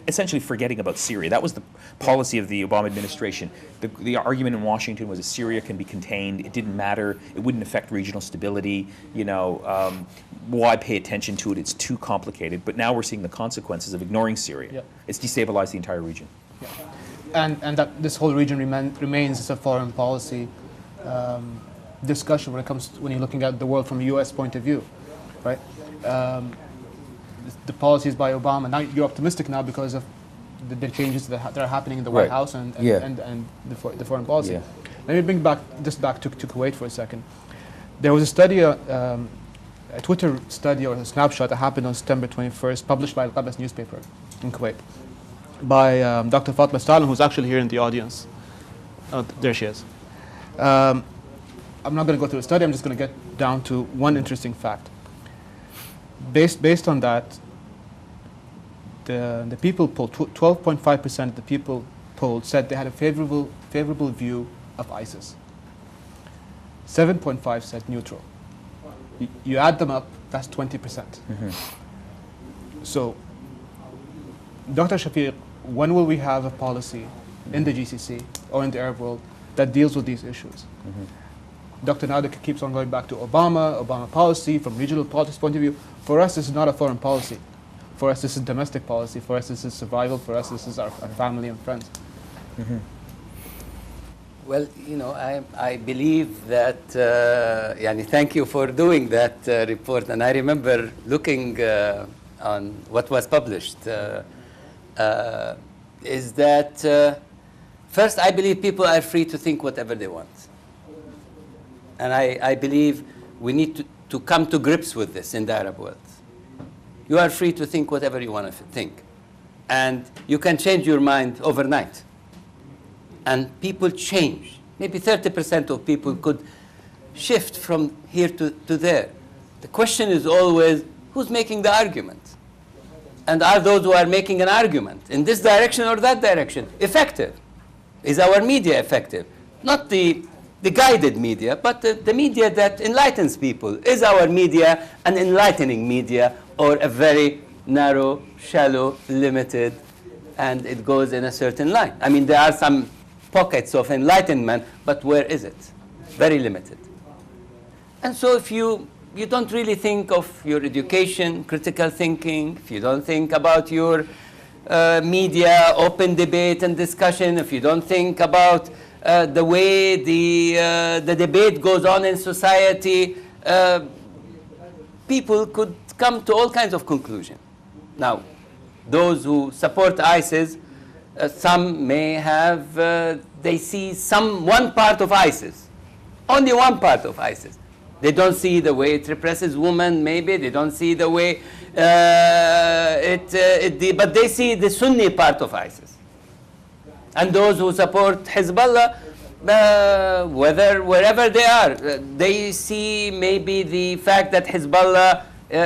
essentially forgetting about Syria. That was the policy of the Obama administration. The argument in Washington was that Syria can be contained. It didn't matter. It wouldn't affect regional stability. Why pay attention to it? It's too complicated. But now we're seeing the consequences of ignoring Syria. Yep. It's destabilized the entire region. Yeah. And that this whole region remains as a foreign policy discussion when you're looking at the world from a U.S. point of view, right? The policies by Obama. Now you're optimistic now because of the changes that are happening in the White House and the foreign policy. Yeah. Let me bring back to Kuwait for a second. There was a study, a Twitter study or a snapshot that happened on September 21st, published by Al newspaper in Kuwait, by Dr. Fatma Salim, who's actually here in the audience. Oh, there she is. I'm not going to go through the study. I'm just going to get down to one interesting fact. Based on that, the people polled, 12.5% of the people polled said they had a favorable view of ISIS. 7.5% said neutral. You add them up, that's 20%. Mm-hmm. So, Dr. Shafeeq, when will we have a policy in the GCC or in the Arab world that deals with these issues? Mm-hmm. Dr. Nader keeps on going back to Obama policy from regional politics point of view. For us, this is not a foreign policy. For us, this is domestic policy. For us, this is survival. For us, this is our family and friends. Mm-hmm. Well, I believe that, thank you for doing that report. And I remember looking on what was published, is that first, I believe people are free to think whatever they want. And I believe we need to come to grips with this in the Arab world. You are free to think whatever you want to think. And you can change your mind overnight. And people change. Maybe 30% of people could shift from here to there. The question is always, who's making the argument? And are those who are making an argument in this direction or that direction effective? Is our media effective? Not the guided media, but the media that enlightens people. Is our media an enlightening media or a very narrow, shallow, limited, and it goes in a certain line? I mean, there are some pockets of enlightenment, but where is it? Very limited. And so if you don't really think of your education, critical thinking, if you don't think about your media, open debate and discussion, if you don't think about the way the debate goes on in society, people could come to all kinds of conclusions. Now, those who support ISIS, some may have, they see one part of ISIS, only one part of ISIS. They don't see the way it represses women, maybe. They don't see the way but they see the Sunni part of ISIS. And those who support Hezbollah, wherever they are, they see maybe the fact that Hezbollah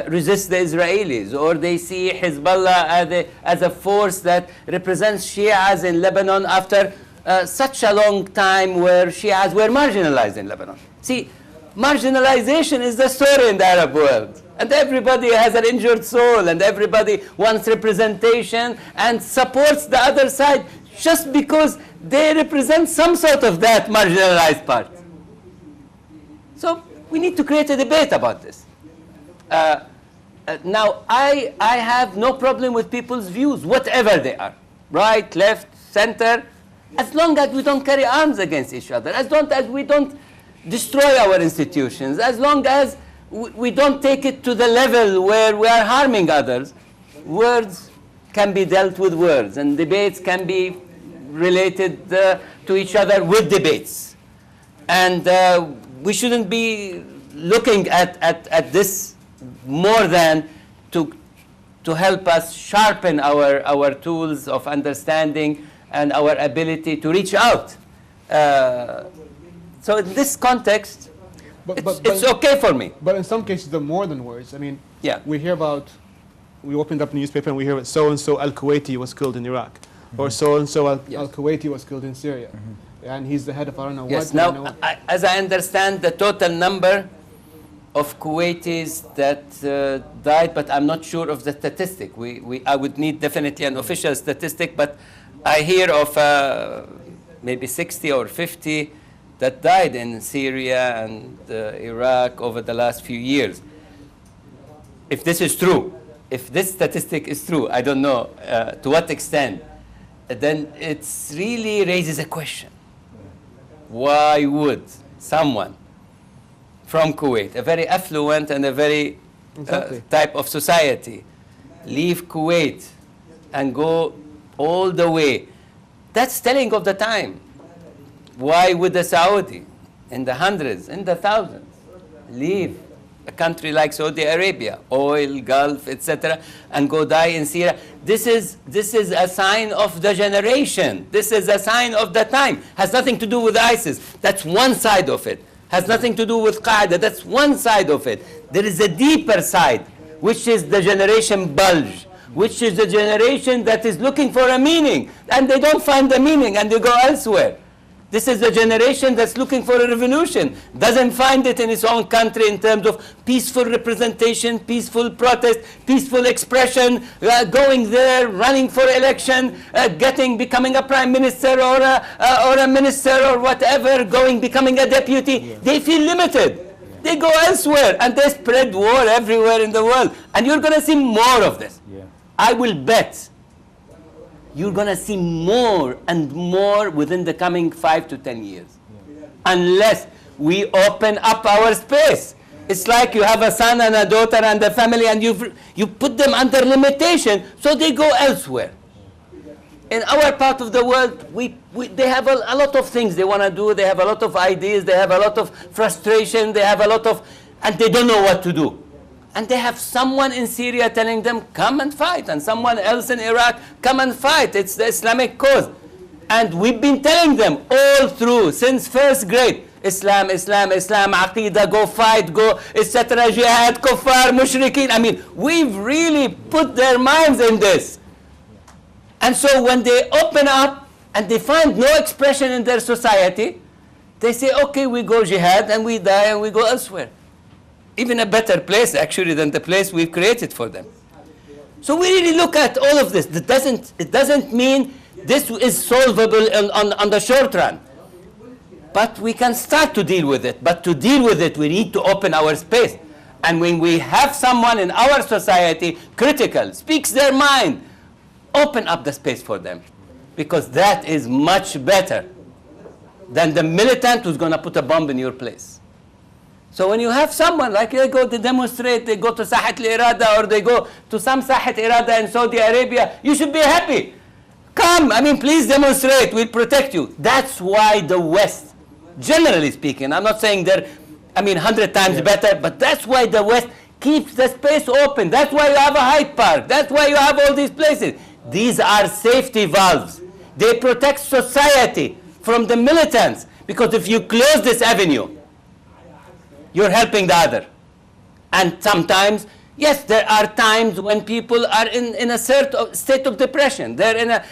resists the Israelis, or they see Hezbollah as a force that represents Shias in Lebanon after such a long time where Shias were marginalized in Lebanon. See, marginalization is the story in the Arab world. And everybody has an injured soul, and everybody wants representation and supports the other side just because they represent some sort of that marginalized part. So we need to create a debate about this. Now, I have no problem with people's views, whatever they are, right, left, center, as long as we don't carry arms against each other, as long as we don't destroy our institutions, as long as we don't take it to the level where we are harming others. Words can be dealt with words, and debates can be related to each other with debates. And we shouldn't be looking at this more than to help us sharpen our tools of understanding and our ability to reach out. So in this context, it's okay for me. But in some cases, they're more than words. I mean, yeah. We hear about, we opened up the newspaper and we hear so-and-so Al-Kuwaiti was killed in Iraq. Or so-and-so Al-Kuwaiti was killed in Syria. And he's the head of I don't know what. Yes, now, as I understand, the total number of Kuwaitis that died, but I'm not sure of the statistic. I would need definitely an official statistic, but I hear of maybe 60 or 50 that died in Syria and Iraq over the last few years. If this is true, if this statistic is true, I don't know to what extent, then it really raises a question. Why would someone from Kuwait, a very affluent and a very type of society, leave Kuwait and go all the way? That's telling of the time. Why would a Saudi, in the hundreds, in the thousands, leave a country like Saudi Arabia, oil, Gulf, etc., and go die in Syria? This is a sign of the generation. This is a sign of the time. Has nothing to do with ISIS. That's one side of it. Has nothing to do with Qaeda. That's one side of it. There is a deeper side, which is the generation bulge, which is the generation that is looking for a meaning, and they don't find the meaning, and they go elsewhere. This is the generation that's looking for a revolution, doesn't find it in its own country in terms of peaceful representation, peaceful protest, peaceful expression, going there, running for election, becoming a prime minister or a minister or whatever, becoming a deputy. Yeah. They feel limited. Yeah. They go elsewhere, and they spread war everywhere in the world. And you're going to see more of this. Yeah. I will bet you're going to see more and more within the coming 5 to 10 years. Yeah. Unless we open up our space. It's like you have a son and a daughter and a family, and you put them under limitation, so they go elsewhere. In our part of the world, they have a lot of things they want to do. They have a lot of ideas. They have a lot of frustration. They have a lot of, and they don't know what to do. And they have someone in Syria telling them, come and fight. And someone else in Iraq, come and fight. It's the Islamic cause. And we've been telling them all through, since first grade, Islam, Islam, Islam, Aqidah, go fight, go, etc., jihad, kuffar, mushrikeen. I mean, we've really put their minds in this. And so when they open up and they find no expression in their society, they say, okay, we go jihad and we die and we go elsewhere. Even a better place, actually, than the place we've created for them. So we really look at all of this. It doesn't mean this is solvable on the short run. But we can start to deal with it. But to deal with it, we need to open our space. And when we have someone in our society critical, speaks their mind, open up the space for them. Because that is much better than the militant who's going to put a bomb in your place. So when you have someone like they go to demonstrate, they go to Sahat al-Irada or they go to some Sahat Irada in Saudi Arabia, you should be happy. Come, I mean, please demonstrate, we'll protect you. That's why the West, generally speaking, I'm not saying they're, 100 times better, but that's why the West keeps the space open. That's why you have a Hyde Park. That's why you have all these places. These are safety valves. They protect society from the militants, because if you close this avenue, you're helping the other. And sometimes, yes, there are times when people are in a certain state of depression. They're in a,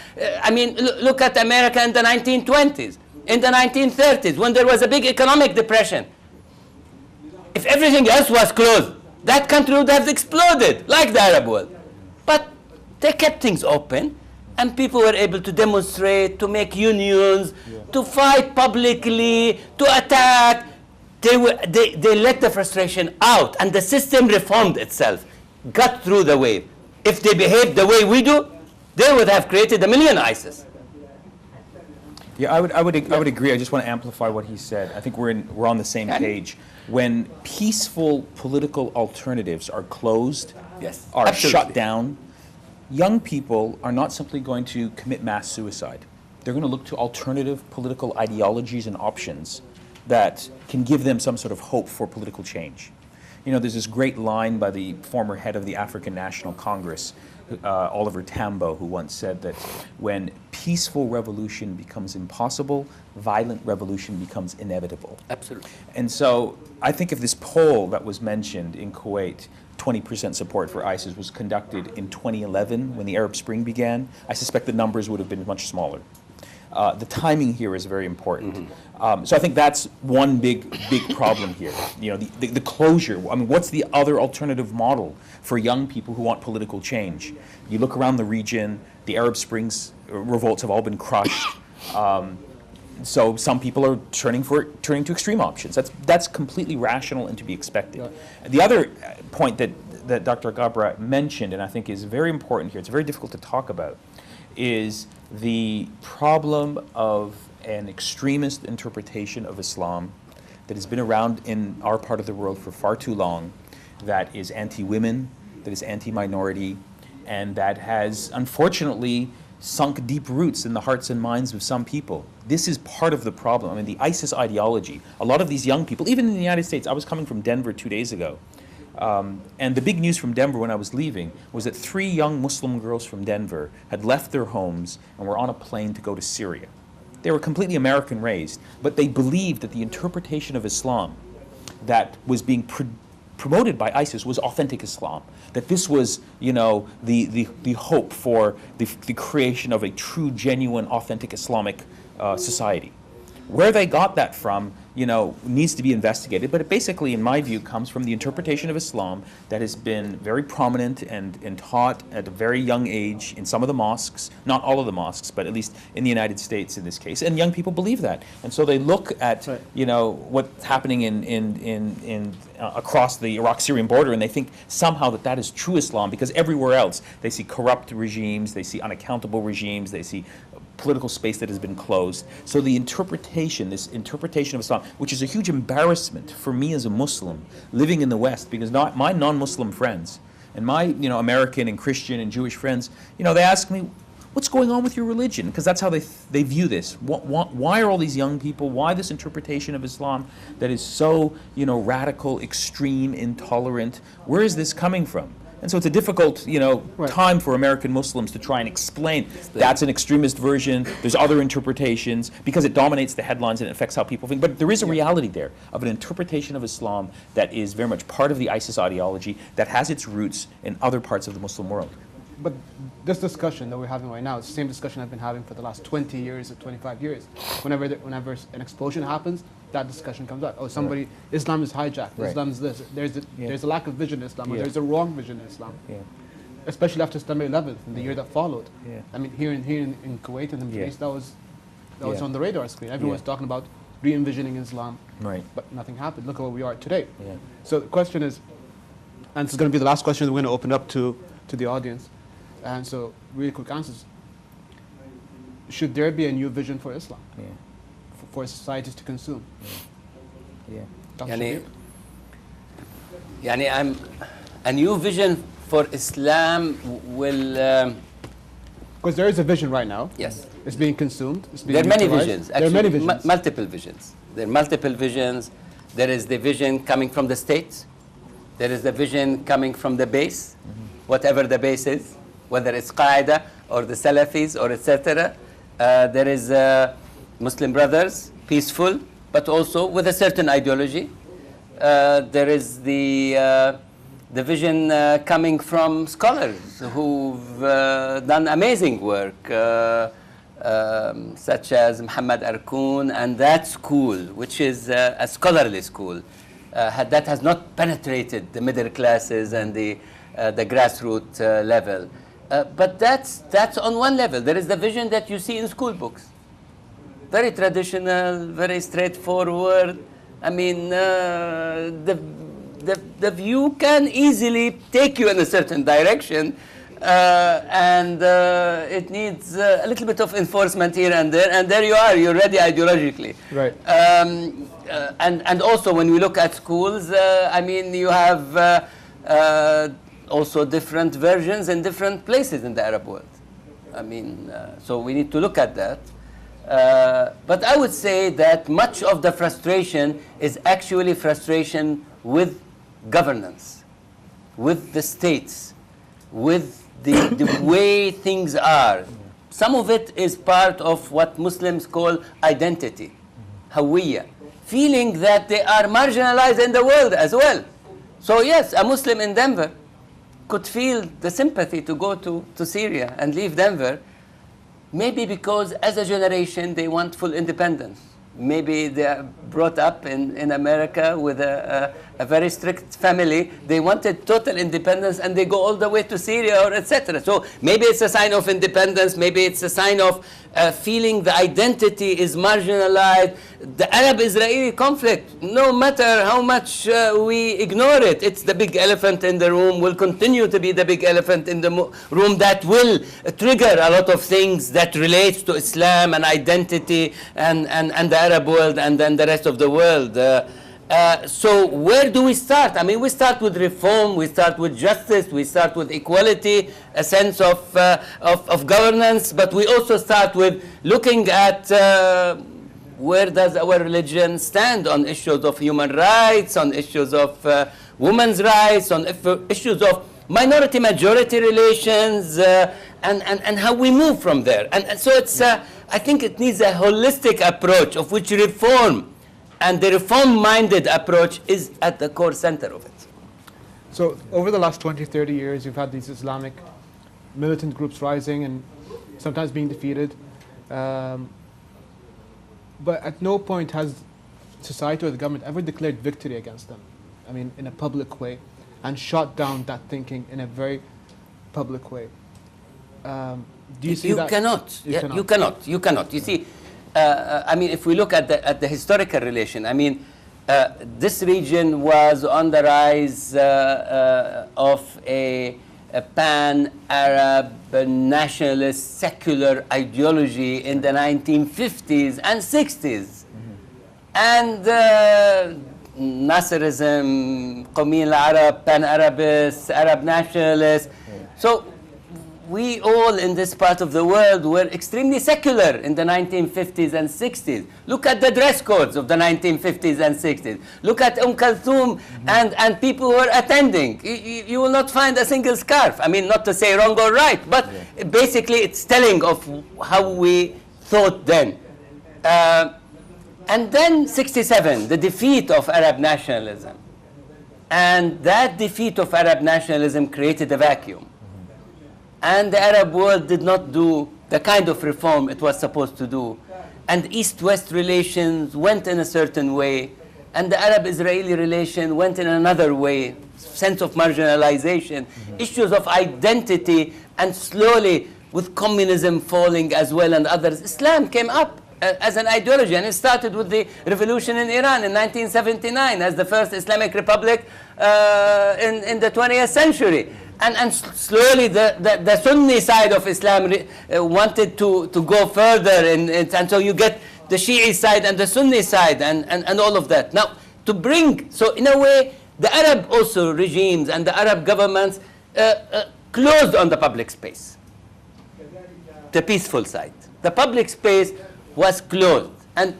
look at America in the 1920s, in the 1930s, when there was a big economic depression. If everything else was closed, that country would have exploded, like the Arab world. But they kept things open, and people were able to demonstrate, to make unions, to fight publicly, to attack. They let the frustration out, and the system reformed itself, got through the wave. If they behaved the way we do, they would have created a million ISIS. Yeah, I would agree. I just want to amplify what he said. I think we're on the same page. When peaceful political alternatives are closed, are shut down, young people are not simply going to commit mass suicide. They're going to look to alternative political ideologies and options that can give them some sort of hope for political change. You know, there's this great line by the former head of the African National Congress, Oliver Tambo, who once said that when peaceful revolution becomes impossible, violent revolution becomes inevitable. Absolutely. And so I think if this poll that was mentioned in Kuwait, 20% support for ISIS, was conducted in 2011 when the Arab Spring began, I suspect the numbers would have been much smaller. The timing here is very important. So I think that's one big problem here. You know, the closure. I mean, what's the other alternative model for young people who want political change? You look around the region, the Arab Springs revolts have all been crushed. So some people are turning to extreme options. That's completely rational and to be expected. The other point that Dr. Ghabra mentioned, and I think is very important here, it's very difficult to talk about, is the problem of an extremist interpretation of Islam that has been around in our part of the world for far too long, that is anti-women, that is anti-minority, and that has unfortunately sunk deep roots in the hearts and minds of some people. This is part of the problem. I mean, the ISIS ideology, a lot of these young people, even in the United States, I was coming from Denver 2 days ago, and the big news from Denver when I was leaving was that 3 young Muslim girls from Denver had left their homes and were on a plane to go to Syria. They were completely American raised, but they believed that the interpretation of Islam that was being promoted by ISIS was authentic Islam, that this was, you know, the hope for the creation of a true, genuine, authentic Islamic society. Where they got that from, you know, needs to be investigated, but it basically, in my view, comes from the interpretation of Islam that has been very prominent and taught at a very young age in some of the mosques, not all of the mosques, but at least in the United States in this case, and young people believe that. And so they look at, you know, what's happening in across the Iraq-Syrian border, and they think somehow that is true Islam, because everywhere else they see corrupt regimes, they see unaccountable regimes, they see political space that has been closed. So the interpretation, this interpretation of Islam, which is a huge embarrassment for me as a Muslim living in the West, because my non-Muslim friends and my, you know, American and Christian and Jewish friends, you know, they ask me, what's going on with your religion? Because that's how they view this. Why are all these young people, why this interpretation of Islam that is so, you know, radical, extreme, intolerant? Where is this coming from? And so it's a difficult, you know, time for American Muslims to try and explain that's an extremist version, there's other interpretations, because it dominates the headlines and it affects how people think. But there is a reality there of an interpretation of Islam that is very much part of the ISIS ideology that has its roots in other parts of the Muslim world. But this discussion that we're having right now is the same discussion I've been having for the last 20 years or 25 years. Whenever an explosion happens, that discussion comes up. Oh, somebody, Islam is hijacked. Islam is this. There's a lack of vision in Islam, or there's a wrong vision in Islam. Especially after September 11th, in the year that followed. I mean, here in Kuwait and the Middle East, that was on the radar screen. Everyone was talking about re-envisioning Islam, but nothing happened. Look at where we are today. So the question is, and this is going to be the last question that we're going to open up to the audience. And so, really quick answers. Should there be a new vision for Islam? For societies to consume? Yani, يعني a new vision for Islam will... Because there is a vision right now. Yes. It's being consumed. It's being There are many utilized. visions. There are many visions. Multiple visions. There are multiple visions. There is the vision coming from the state. There is the vision coming from the base, whatever the base is, whether it's Qaeda or the Salafis or etc. There is Muslim Brothers, peaceful, but also with a certain ideology. There is the vision coming from scholars who've done amazing work, such as Muhammad Arkoun and that school, which is a scholarly school, that has not penetrated the middle classes and the grassroots level. But that's on one level. There is the vision that you see in school books. Very traditional, very straightforward. I mean, the view can easily take you in a certain direction, and it needs a little bit of enforcement here and there you are, you're ready ideologically. Right. And also when we look at schools, I mean, you have also different versions in different places in the Arab world. I mean, so we need to look at that. But I would say that much of the frustration is actually frustration with governance, with the states, with the way things are. Some of it is part of what Muslims call identity, hawiyya, feeling that they are marginalized in the world as well. So yes, a Muslim in Denver could feel the sympathy to go to Syria and leave Denver, maybe because as a generation they want full independence. Maybe they are brought up in America with a very strict family. They wanted total independence and they go all the way to Syria or etc. So maybe it's a sign of independence, maybe it's a sign of feeling the identity is marginalized. The Arab-Israeli conflict, no matter how much we ignore it, it's the big elephant in the room, will continue to be the big elephant in the room that will trigger a lot of things that relates to Islam and identity and the Arab world and then the rest of the world. So where do we start? I mean, we start with reform, we start with justice, we start with equality, a sense of governance, but we also start with looking at where does our religion stand on issues of human rights, on issues of women's rights, on issues of minority-majority relations, and how we move from there. And so it's, I think it needs a holistic approach of which reform and the reform-minded approach is at the core center of it. So over the last 20, 30 years, you've had these Islamic militant groups rising and sometimes being defeated. But at no point has society or the government ever declared victory against them. I mean, in a public way, and shot down that thinking in a very public way. Do you see that? You cannot. You see, I mean, if we look at the historical relation, I mean, this region was on the rise of a pan-Arab nationalist secular ideology in the 1950s and 60s. And Nasserism, Qawmi al-Arab, pan-Arabists, Arab nationalists. So we all in this part of the world were extremely secular in the 1950s and 60s. Look at the dress codes of the 1950s and 60s. Look at Kulthum and people who were attending. You will not find a single scarf. I mean, not to say wrong or right, but basically it's telling of how we thought then. And then 67, the defeat of Arab nationalism. And that defeat of Arab nationalism created a vacuum. And the Arab world did not do the kind of reform it was supposed to do. And East-West relations went in a certain way, and the Arab-Israeli relation went in another way, sense of marginalization, issues of identity, and slowly, with communism falling as well and others, Islam came up as an ideology, and it started with the revolution in Iran in 1979 as the first Islamic republic in the 20th century. And slowly the Sunni side of Islam wanted to go further, and so you get the Shi'i side and the Sunni side and all of that. Now, to bring, so in a way, The Arab also regimes and the Arab governments closed on the public space, the peaceful side. The public space was closed. And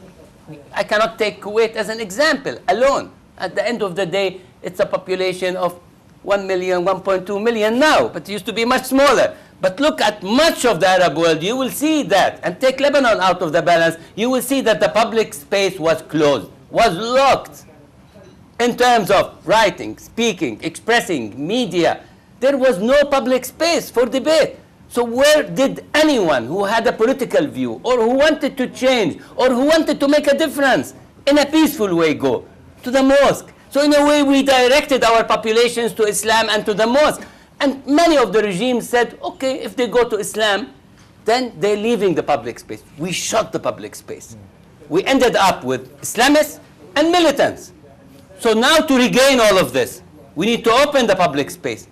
I cannot take Kuwait as an example alone. At the end of the day, it's a population of 1 million, 1.2 million now, but it used to be much smaller. But look at much of the Arab world, you will see that. And take Lebanon out of the balance, you will see that the public space was closed, was locked. In terms of writing, speaking, expressing, media, there was no public space for debate. So where did anyone who had a political view or who wanted to change or who wanted to make a difference in a peaceful way go? To the mosque. So in a way we directed our populations to Islam and to the mosque. And many of the regimes said, okay, if they go to Islam, then they're leaving the public space. We shut the public space. We ended up with Islamists and militants. So now to regain all of this, we need to open the public space.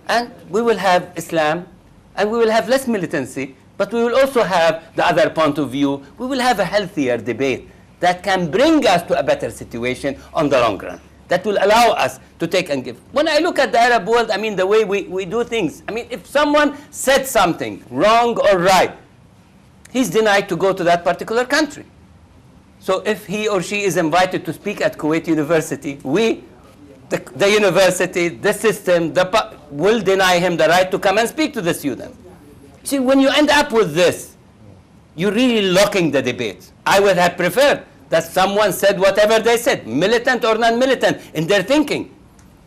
And we will have Islam, and we will have less militancy, but we will also have the other point of view. We will have a healthier debate that can bring us to a better situation on the long run, that will allow us to take and give. When I look at the Arab world, I mean, the way we do things, I mean, if someone said something wrong or right, he's denied to go to that particular country. So if he or she is invited to speak at Kuwait University, the university, the system, will deny him the right to come and speak to the student. See, when you end up with this, you're really locking the debate. I would have preferred that someone said whatever they said, militant or non-militant, in their thinking.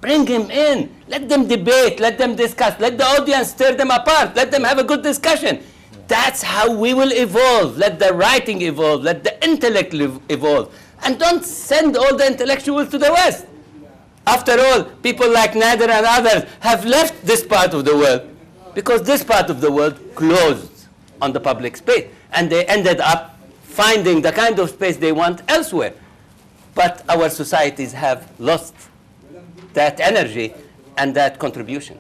Bring him in. Let them debate. Let them discuss. Let the audience stir them apart. Let them have a good discussion. That's how we will evolve. Let the writing evolve. Let the intellect evolve. And don't send all the intellectuals to the West. After all, people like Nader and others have left this part of the world because this part of the world closed on the public space. And they ended up finding the kind of space they want elsewhere. But our societies have lost that energy and that contribution.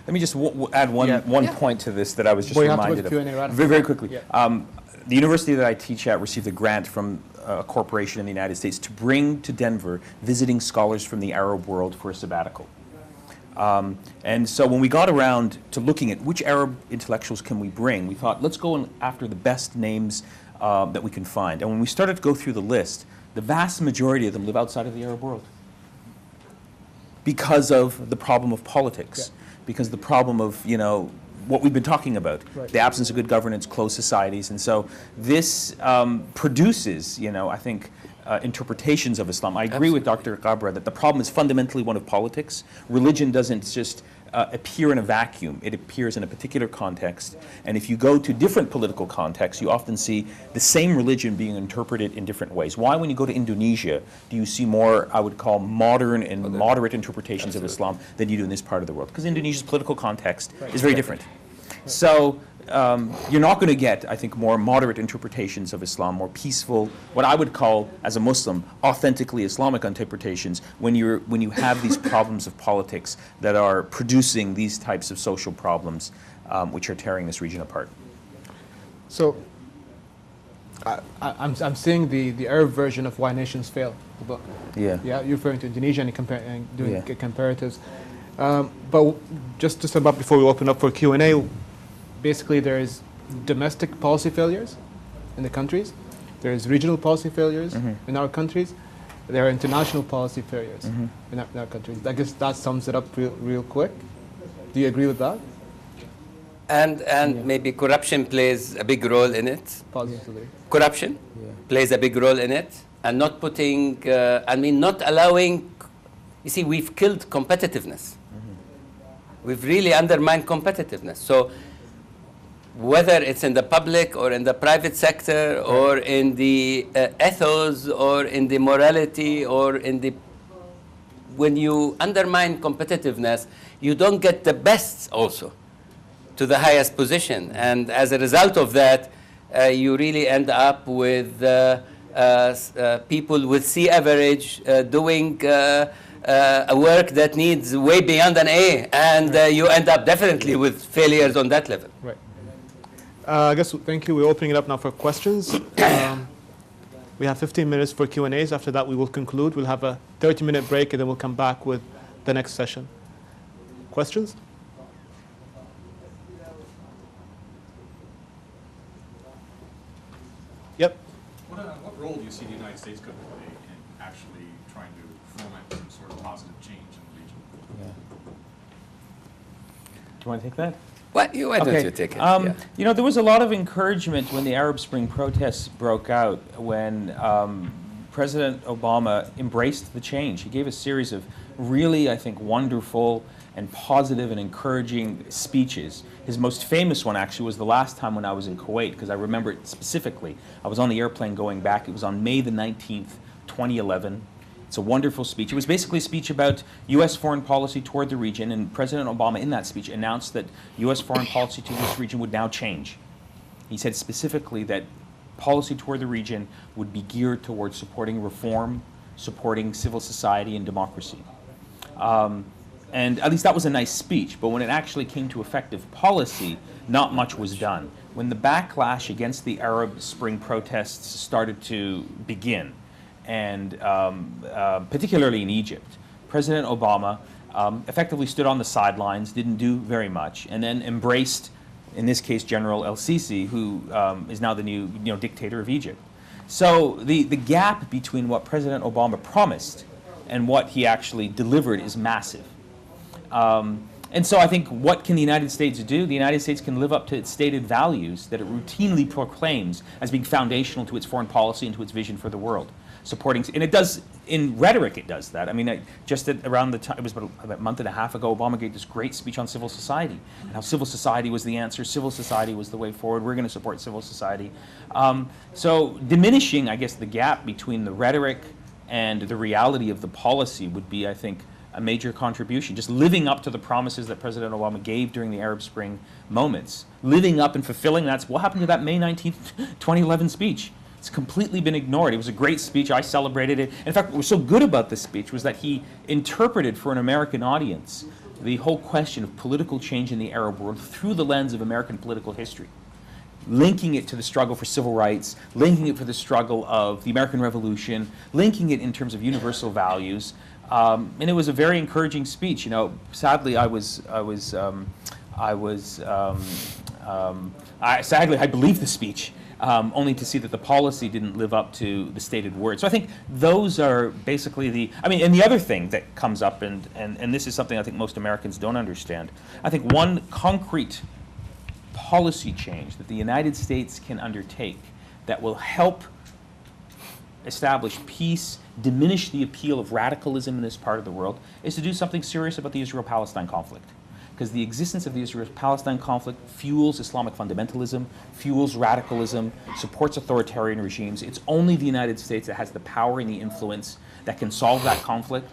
Let me just add one point to this that I was just reminded of. Very, very quickly. Yeah. The university that I teach at received a grant from a corporation in the United States to bring to Denver visiting scholars from the Arab world for a sabbatical. And so when we got around to looking at which Arab intellectuals can we bring, we thought, let's go after the best names that we can find. And when we started to go through the list, the vast majority of them live outside of the Arab world because of the problem of politics, because the problem of, you know, what we've been talking about, the absence of good governance, closed societies. And so this produces, you know, I think, interpretations of Islam. I agree with Dr. Ghabra that the problem is fundamentally one of politics. Religion doesn't just appear in a vacuum. It appears in a particular context. And if you go to different political contexts, you often see the same religion being interpreted in different ways. Why, when you go to Indonesia, do you see more, I would call, modern and moderate interpretations of Islam than you do in this part of the world? Because Indonesia's political context is very different. So you're not going to get, I think, more moderate interpretations of Islam, more peaceful, what I would call, as a Muslim, authentically Islamic interpretations when you have these problems of politics that are producing these types of social problems which are tearing this region apart. So I'm seeing the Arab version of Why Nations Fail, the book. Yeah, you're referring to Indonesia and doing comparatives. But just to sum up before we open up for Q&A, basically there is domestic policy failures in the countries, there is regional policy failures in our countries, there are international policy failures in our countries. I guess that sums it up real quick. Do you agree with that? And maybe corruption plays a big role in it. Positively. Corruption plays a big role in it, and not putting, not allowing, you see, we've killed competitiveness. We've really undermined competitiveness. So whether it's in the public or in the private sector or in the ethos or in the morality or in the, when you undermine competitiveness, you don't get the best also to the highest position. And as a result of that, you really end up with people with C average doing a work that needs way beyond an A, and you end up definitely with failures on that level. Right. I guess, thank you. We're opening it up now for questions. We have 15 minutes for Q&As. After that, we will conclude. We'll have a 30-minute break, and then we'll come back with the next session. Questions? Yep. What role do you see the United States could play in actually trying to foment some sort of positive change in the region? Yeah. Do you want to take that? Why don't you take it? Yeah. You know, there was a lot of encouragement when the Arab Spring protests broke out, when President Obama embraced the change. He gave a series of really, I think, wonderful and positive and encouraging speeches. His most famous one, actually, was the last time when I was in Kuwait, because I remember it specifically. I was on the airplane going back. It was on May the 19th, 2011. It's a wonderful speech. It was basically a speech about U.S. foreign policy toward the region, and President Obama, in that speech, announced that U.S. foreign policy to this region would now change. He said specifically that policy toward the region would be geared towards supporting reform, supporting civil society and democracy. And at least that was a nice speech, but when it actually came to effective policy, not much was done. When the backlash against the Arab Spring protests started to begin, and particularly in Egypt, President Obama effectively stood on the sidelines, didn't do very much, and then embraced, in this case, General El-Sisi, who is now the new dictator of Egypt. So the gap between what President Obama promised and what he actually delivered is massive. And so I think, what can the United States do? The United States can live up to its stated values that it routinely proclaims as being foundational to its foreign policy and to its vision for the world. Supporting, and it does, in rhetoric it does that. I mean, just around the time, it was about a month and a half ago, Obama gave this great speech on civil society, and how civil society was the answer, civil society was the way forward, we're going to support civil society. So diminishing, I guess, the gap between the rhetoric and the reality of the policy would be, I think, a major contribution. Just living up to the promises that President Obama gave during the Arab Spring moments. Living up and fulfilling, that's what happened to that May 19th, 2011 speech. It's completely been ignored. It was a great speech. I celebrated it. In fact, what was so good about this speech was that he interpreted for an American audience the whole question of political change in the Arab world through the lens of American political history, linking it to the struggle for civil rights, linking it for the struggle of the American Revolution, linking it in terms of universal values. And it was a very encouraging speech. You know, sadly, I believed the speech, only to see that the policy didn't live up to the stated words. So I think those are basically and the other thing that comes up, and this is something I think most Americans don't understand. I think one concrete policy change that the United States can undertake that will help establish peace, diminish the appeal of radicalism in this part of the world, is to do something serious about the Israel-Palestine conflict. Because the existence of the Israel-Palestine conflict fuels Islamic fundamentalism, fuels radicalism, supports authoritarian regimes. It's only the United States that has the power and the influence that can solve that conflict.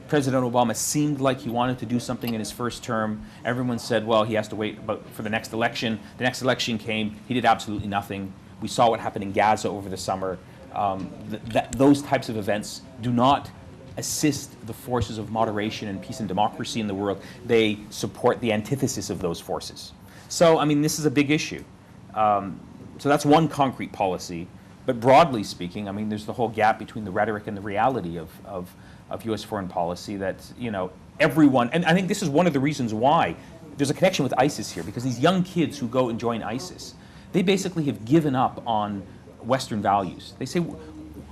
President Obama seemed like he wanted to do something in his first term. Everyone said, well, he has to wait for the next election. The next election came. He did absolutely nothing. We saw what happened in Gaza over the summer. Those types of events do not assist the forces of moderation and peace and democracy in the world. They support the antithesis of those forces. So, I mean, this is a big issue. So that's one concrete policy. But broadly speaking, I mean, there's the whole gap between the rhetoric and the reality of U.S. foreign policy that, everyone, and I think this is one of the reasons why there's a connection with ISIS here, because these young kids who go and join ISIS, they basically have given up on Western values. They say,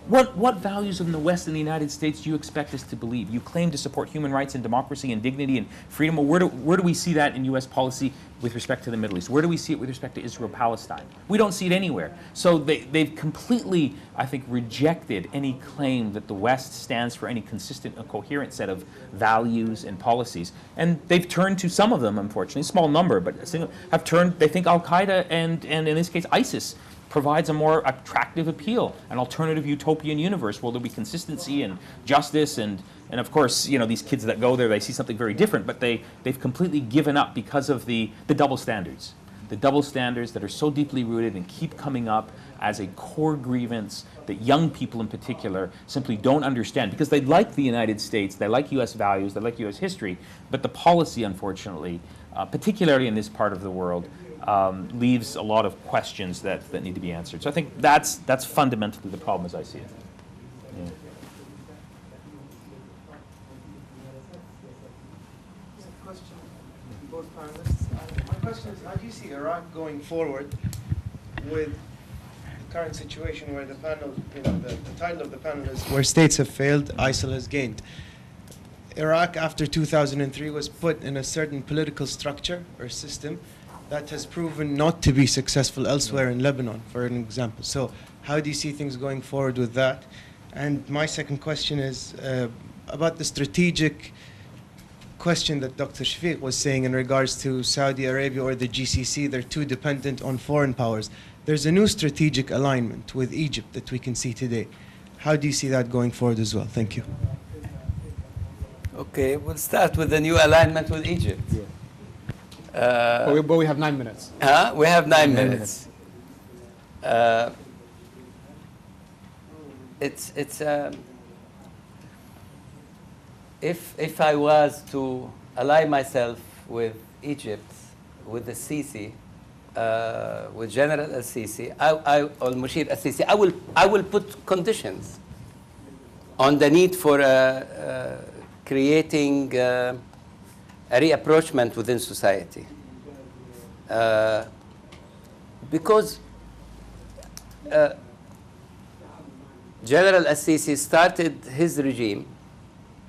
what values in the West and the United States do you expect us to believe? You claim to support human rights and democracy and dignity and freedom. Well, where do we see that in U.S. policy with respect to the Middle East? Where do we see it with respect to Israel-Palestine? We don't see it anywhere. So they've completely, I think, rejected any claim that the West stands for any consistent and coherent set of values and policies. And they've turned to, some of them, unfortunately, a small number, but have turned, they think Al-Qaeda and in this case ISIS provides a more attractive appeal, an alternative utopian universe where there'll be consistency and justice, and of course, these kids that go there, they see something very different, but they've completely given up because of the double standards. The double standards that are so deeply rooted and keep coming up as a core grievance that young people in particular simply don't understand, because they like the United States, they like U.S. values, they like U.S. history, but the policy, unfortunately, particularly in this part of the world, leaves a lot of questions that need to be answered. So I think that's fundamentally the problem as I see it. Yeah. Question, both panelists. My question is, how do you see Iraq going forward with the current situation where the panel, the title of the panel is "Where States Have Failed, ISIL Has Gained"? Iraq, after 2003, was put in a certain political structure or system that has proven not to be successful elsewhere in Lebanon, for an example. So how do you see things going forward with that? And my second question is about the strategic question that Dr. Shafeeq was saying in regards to Saudi Arabia or the GCC. They're too dependent on foreign powers. There's a new strategic alignment with Egypt that we can see today. How do you see that going forward as well? Thank you. Okay, we'll start with the new alignment with Egypt. But we have 9 minutes. We have 9 minutes. If I was to ally myself with Egypt, with the Sisi, with General al-Sisi, or Mushir al-Sisi, I will put conditions on the need for creating a reapproachment within society. Because General al-Sisi started his regime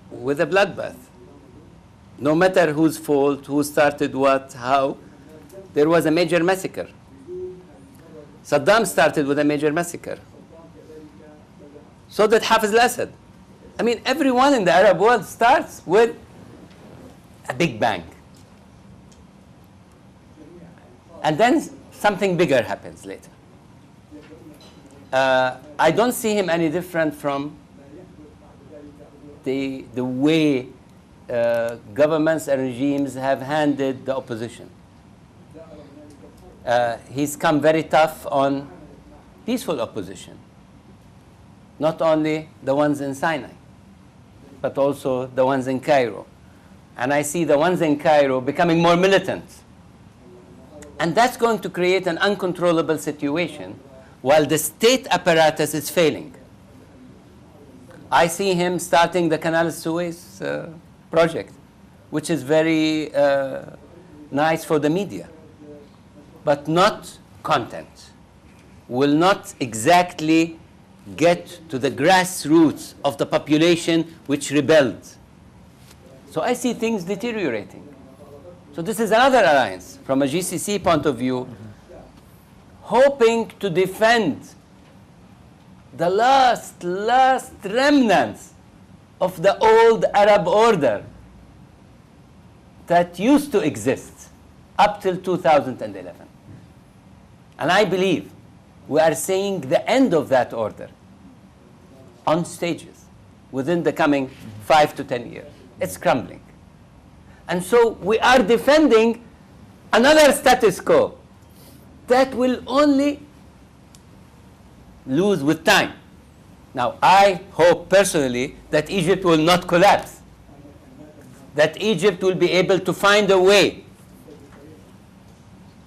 with a bloodbath. No matter whose fault, who started what, how, there was a major massacre. Saddam started with a major massacre. So did Hafiz al-Assad. I mean, everyone in the Arab world starts with a big bang. And then something bigger happens later. I don't see him any different from the way governments and regimes have handled the opposition. He's come very tough on peaceful opposition, not only the ones in Sinai, but also the ones in Cairo. And I see the ones in Cairo becoming more militant. And that's going to create an uncontrollable situation while the state apparatus is failing. I see him starting the Canal Suez project, which is very nice for the media, but not content, will not exactly get to the grassroots of the population which rebelled. So I see things deteriorating. So this is another alliance from a GCC point of view, hoping to defend the last remnants of the old Arab order that used to exist up till 2011. And I believe we are seeing the end of that order on stages within the coming 5 to 10 years. It's crumbling. And so we are defending another status quo that will only lose with time. Now, I hope personally that Egypt will not collapse, that Egypt will be able to find a way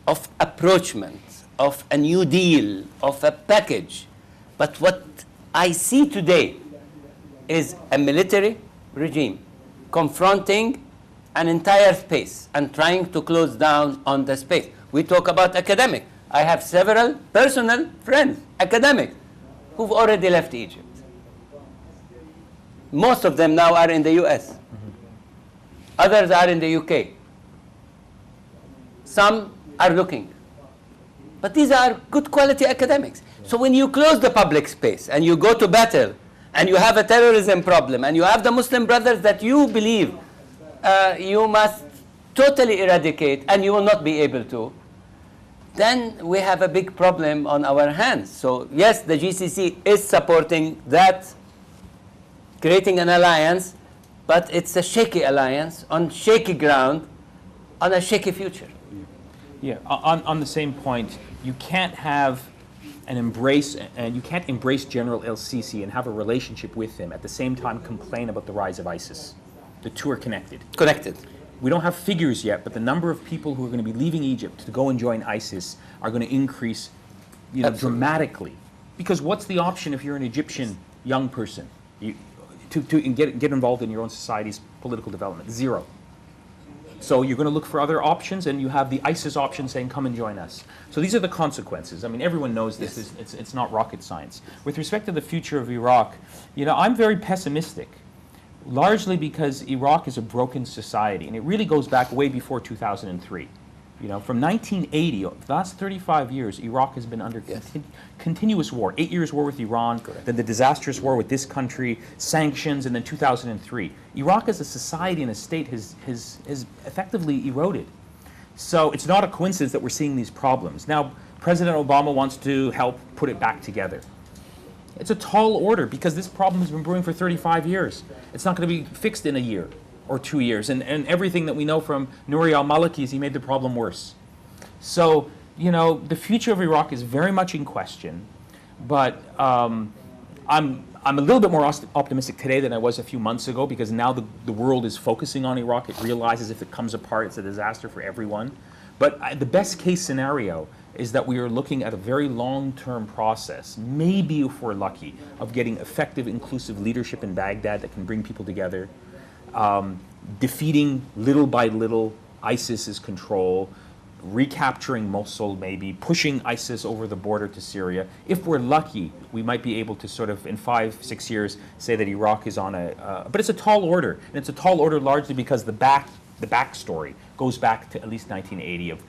of approachment, of a new deal, of a package. But what I see today is a military regime confronting an entire space and trying to close down on the space. We talk about academic. I have several personal friends, academics, who've already left Egypt. Most of them now are in the US. Others are in the UK. Some are looking. But these are good quality academics. So when you close the public space and you go to battle and you have a terrorism problem and you have the Muslim brothers that you believe you must totally eradicate and you will not be able to, then we have a big problem on our hands. So yes, the GCC is supporting that, creating an alliance, but it's a shaky alliance on shaky ground, on a shaky future. Yeah, on the same point, you can't have an embrace, and you can't embrace General al-Sisi and have a relationship with him at the same time complain about the rise of ISIS. The two are connected. Connected. We don't have figures yet, but the number of people who are going to be leaving Egypt to go and join ISIS are going to increase, dramatically. Because what's the option if you're an Egyptian young person to get involved in your own society's political development? Zero. So you're going to look for other options, and you have the ISIS option saying, come and join us. So these are the consequences. I mean, everyone knows this. It's not rocket science. With respect to the future of Iraq, I'm very pessimistic, largely because Iraq is a broken society, and it really goes back way before 2003. From 1980, the last 35 years, Iraq has been under continuous war. 8 years war with Iran, then the disastrous war with this country, sanctions, and then 2003. Iraq as a society and a state has effectively eroded. So it's not a coincidence that we're seeing these problems. Now, President Obama wants to help put it back together. It's a tall order because this problem has been brewing for 35 years. It's not going to be fixed in a year or 2 years. And everything that we know from Nouri al-Maliki is he made the problem worse. So, the future of Iraq is very much in question. But I'm a little bit more optimistic today than I was a few months ago, because now the world is focusing on Iraq. It realizes if it comes apart, it's a disaster for everyone. But the best case scenario is that we are looking at a very long-term process, maybe if we're lucky, of getting effective, inclusive leadership in Baghdad that can bring people together, defeating little by little ISIS's control, recapturing Mosul maybe, pushing ISIS over the border to Syria. If we're lucky, we might be able to sort of, in 5-6 years, say that Iraq is on but it's a tall order, and it's a tall order largely because the backstory goes back to at least 1980 of,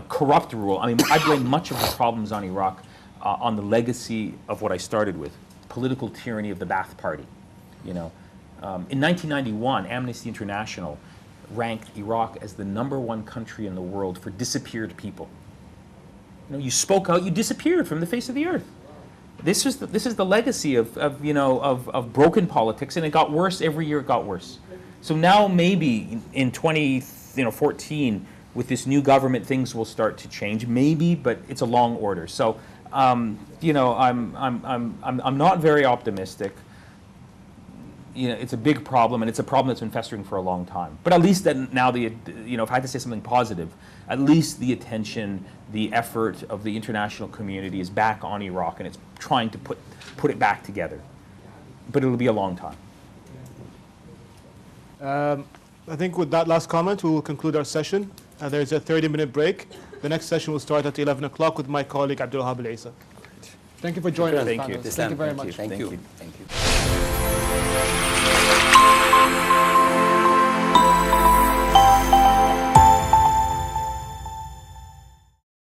corrupt rule. I mean, I blame much of the problems on Iraq on the legacy of what I started with, political tyranny of the Ba'ath Party. In 1991, Amnesty International ranked Iraq as the #1 country in the world for disappeared people. You spoke out, you disappeared from the face of the earth. This is the legacy of broken politics, and it got worse every year. It got worse. So now maybe in 2014, with this new government, things will start to change. Maybe, but it's a long order. So I'm not very optimistic. It's a big problem, and it's a problem that's been festering for a long time. But at least now if I had to say something positive, at least the attention, the effort of the international community is back on Iraq, and it's trying to put it back together. But it'll be a long time. I think with that last comment, we will conclude our session. There's a 30-minute break. The next session will start at 11 o'clock with my colleague, AbdulWahab AlEssa. Thank you for joining us. Thank you. Thank you very much. Thank you. Thank you.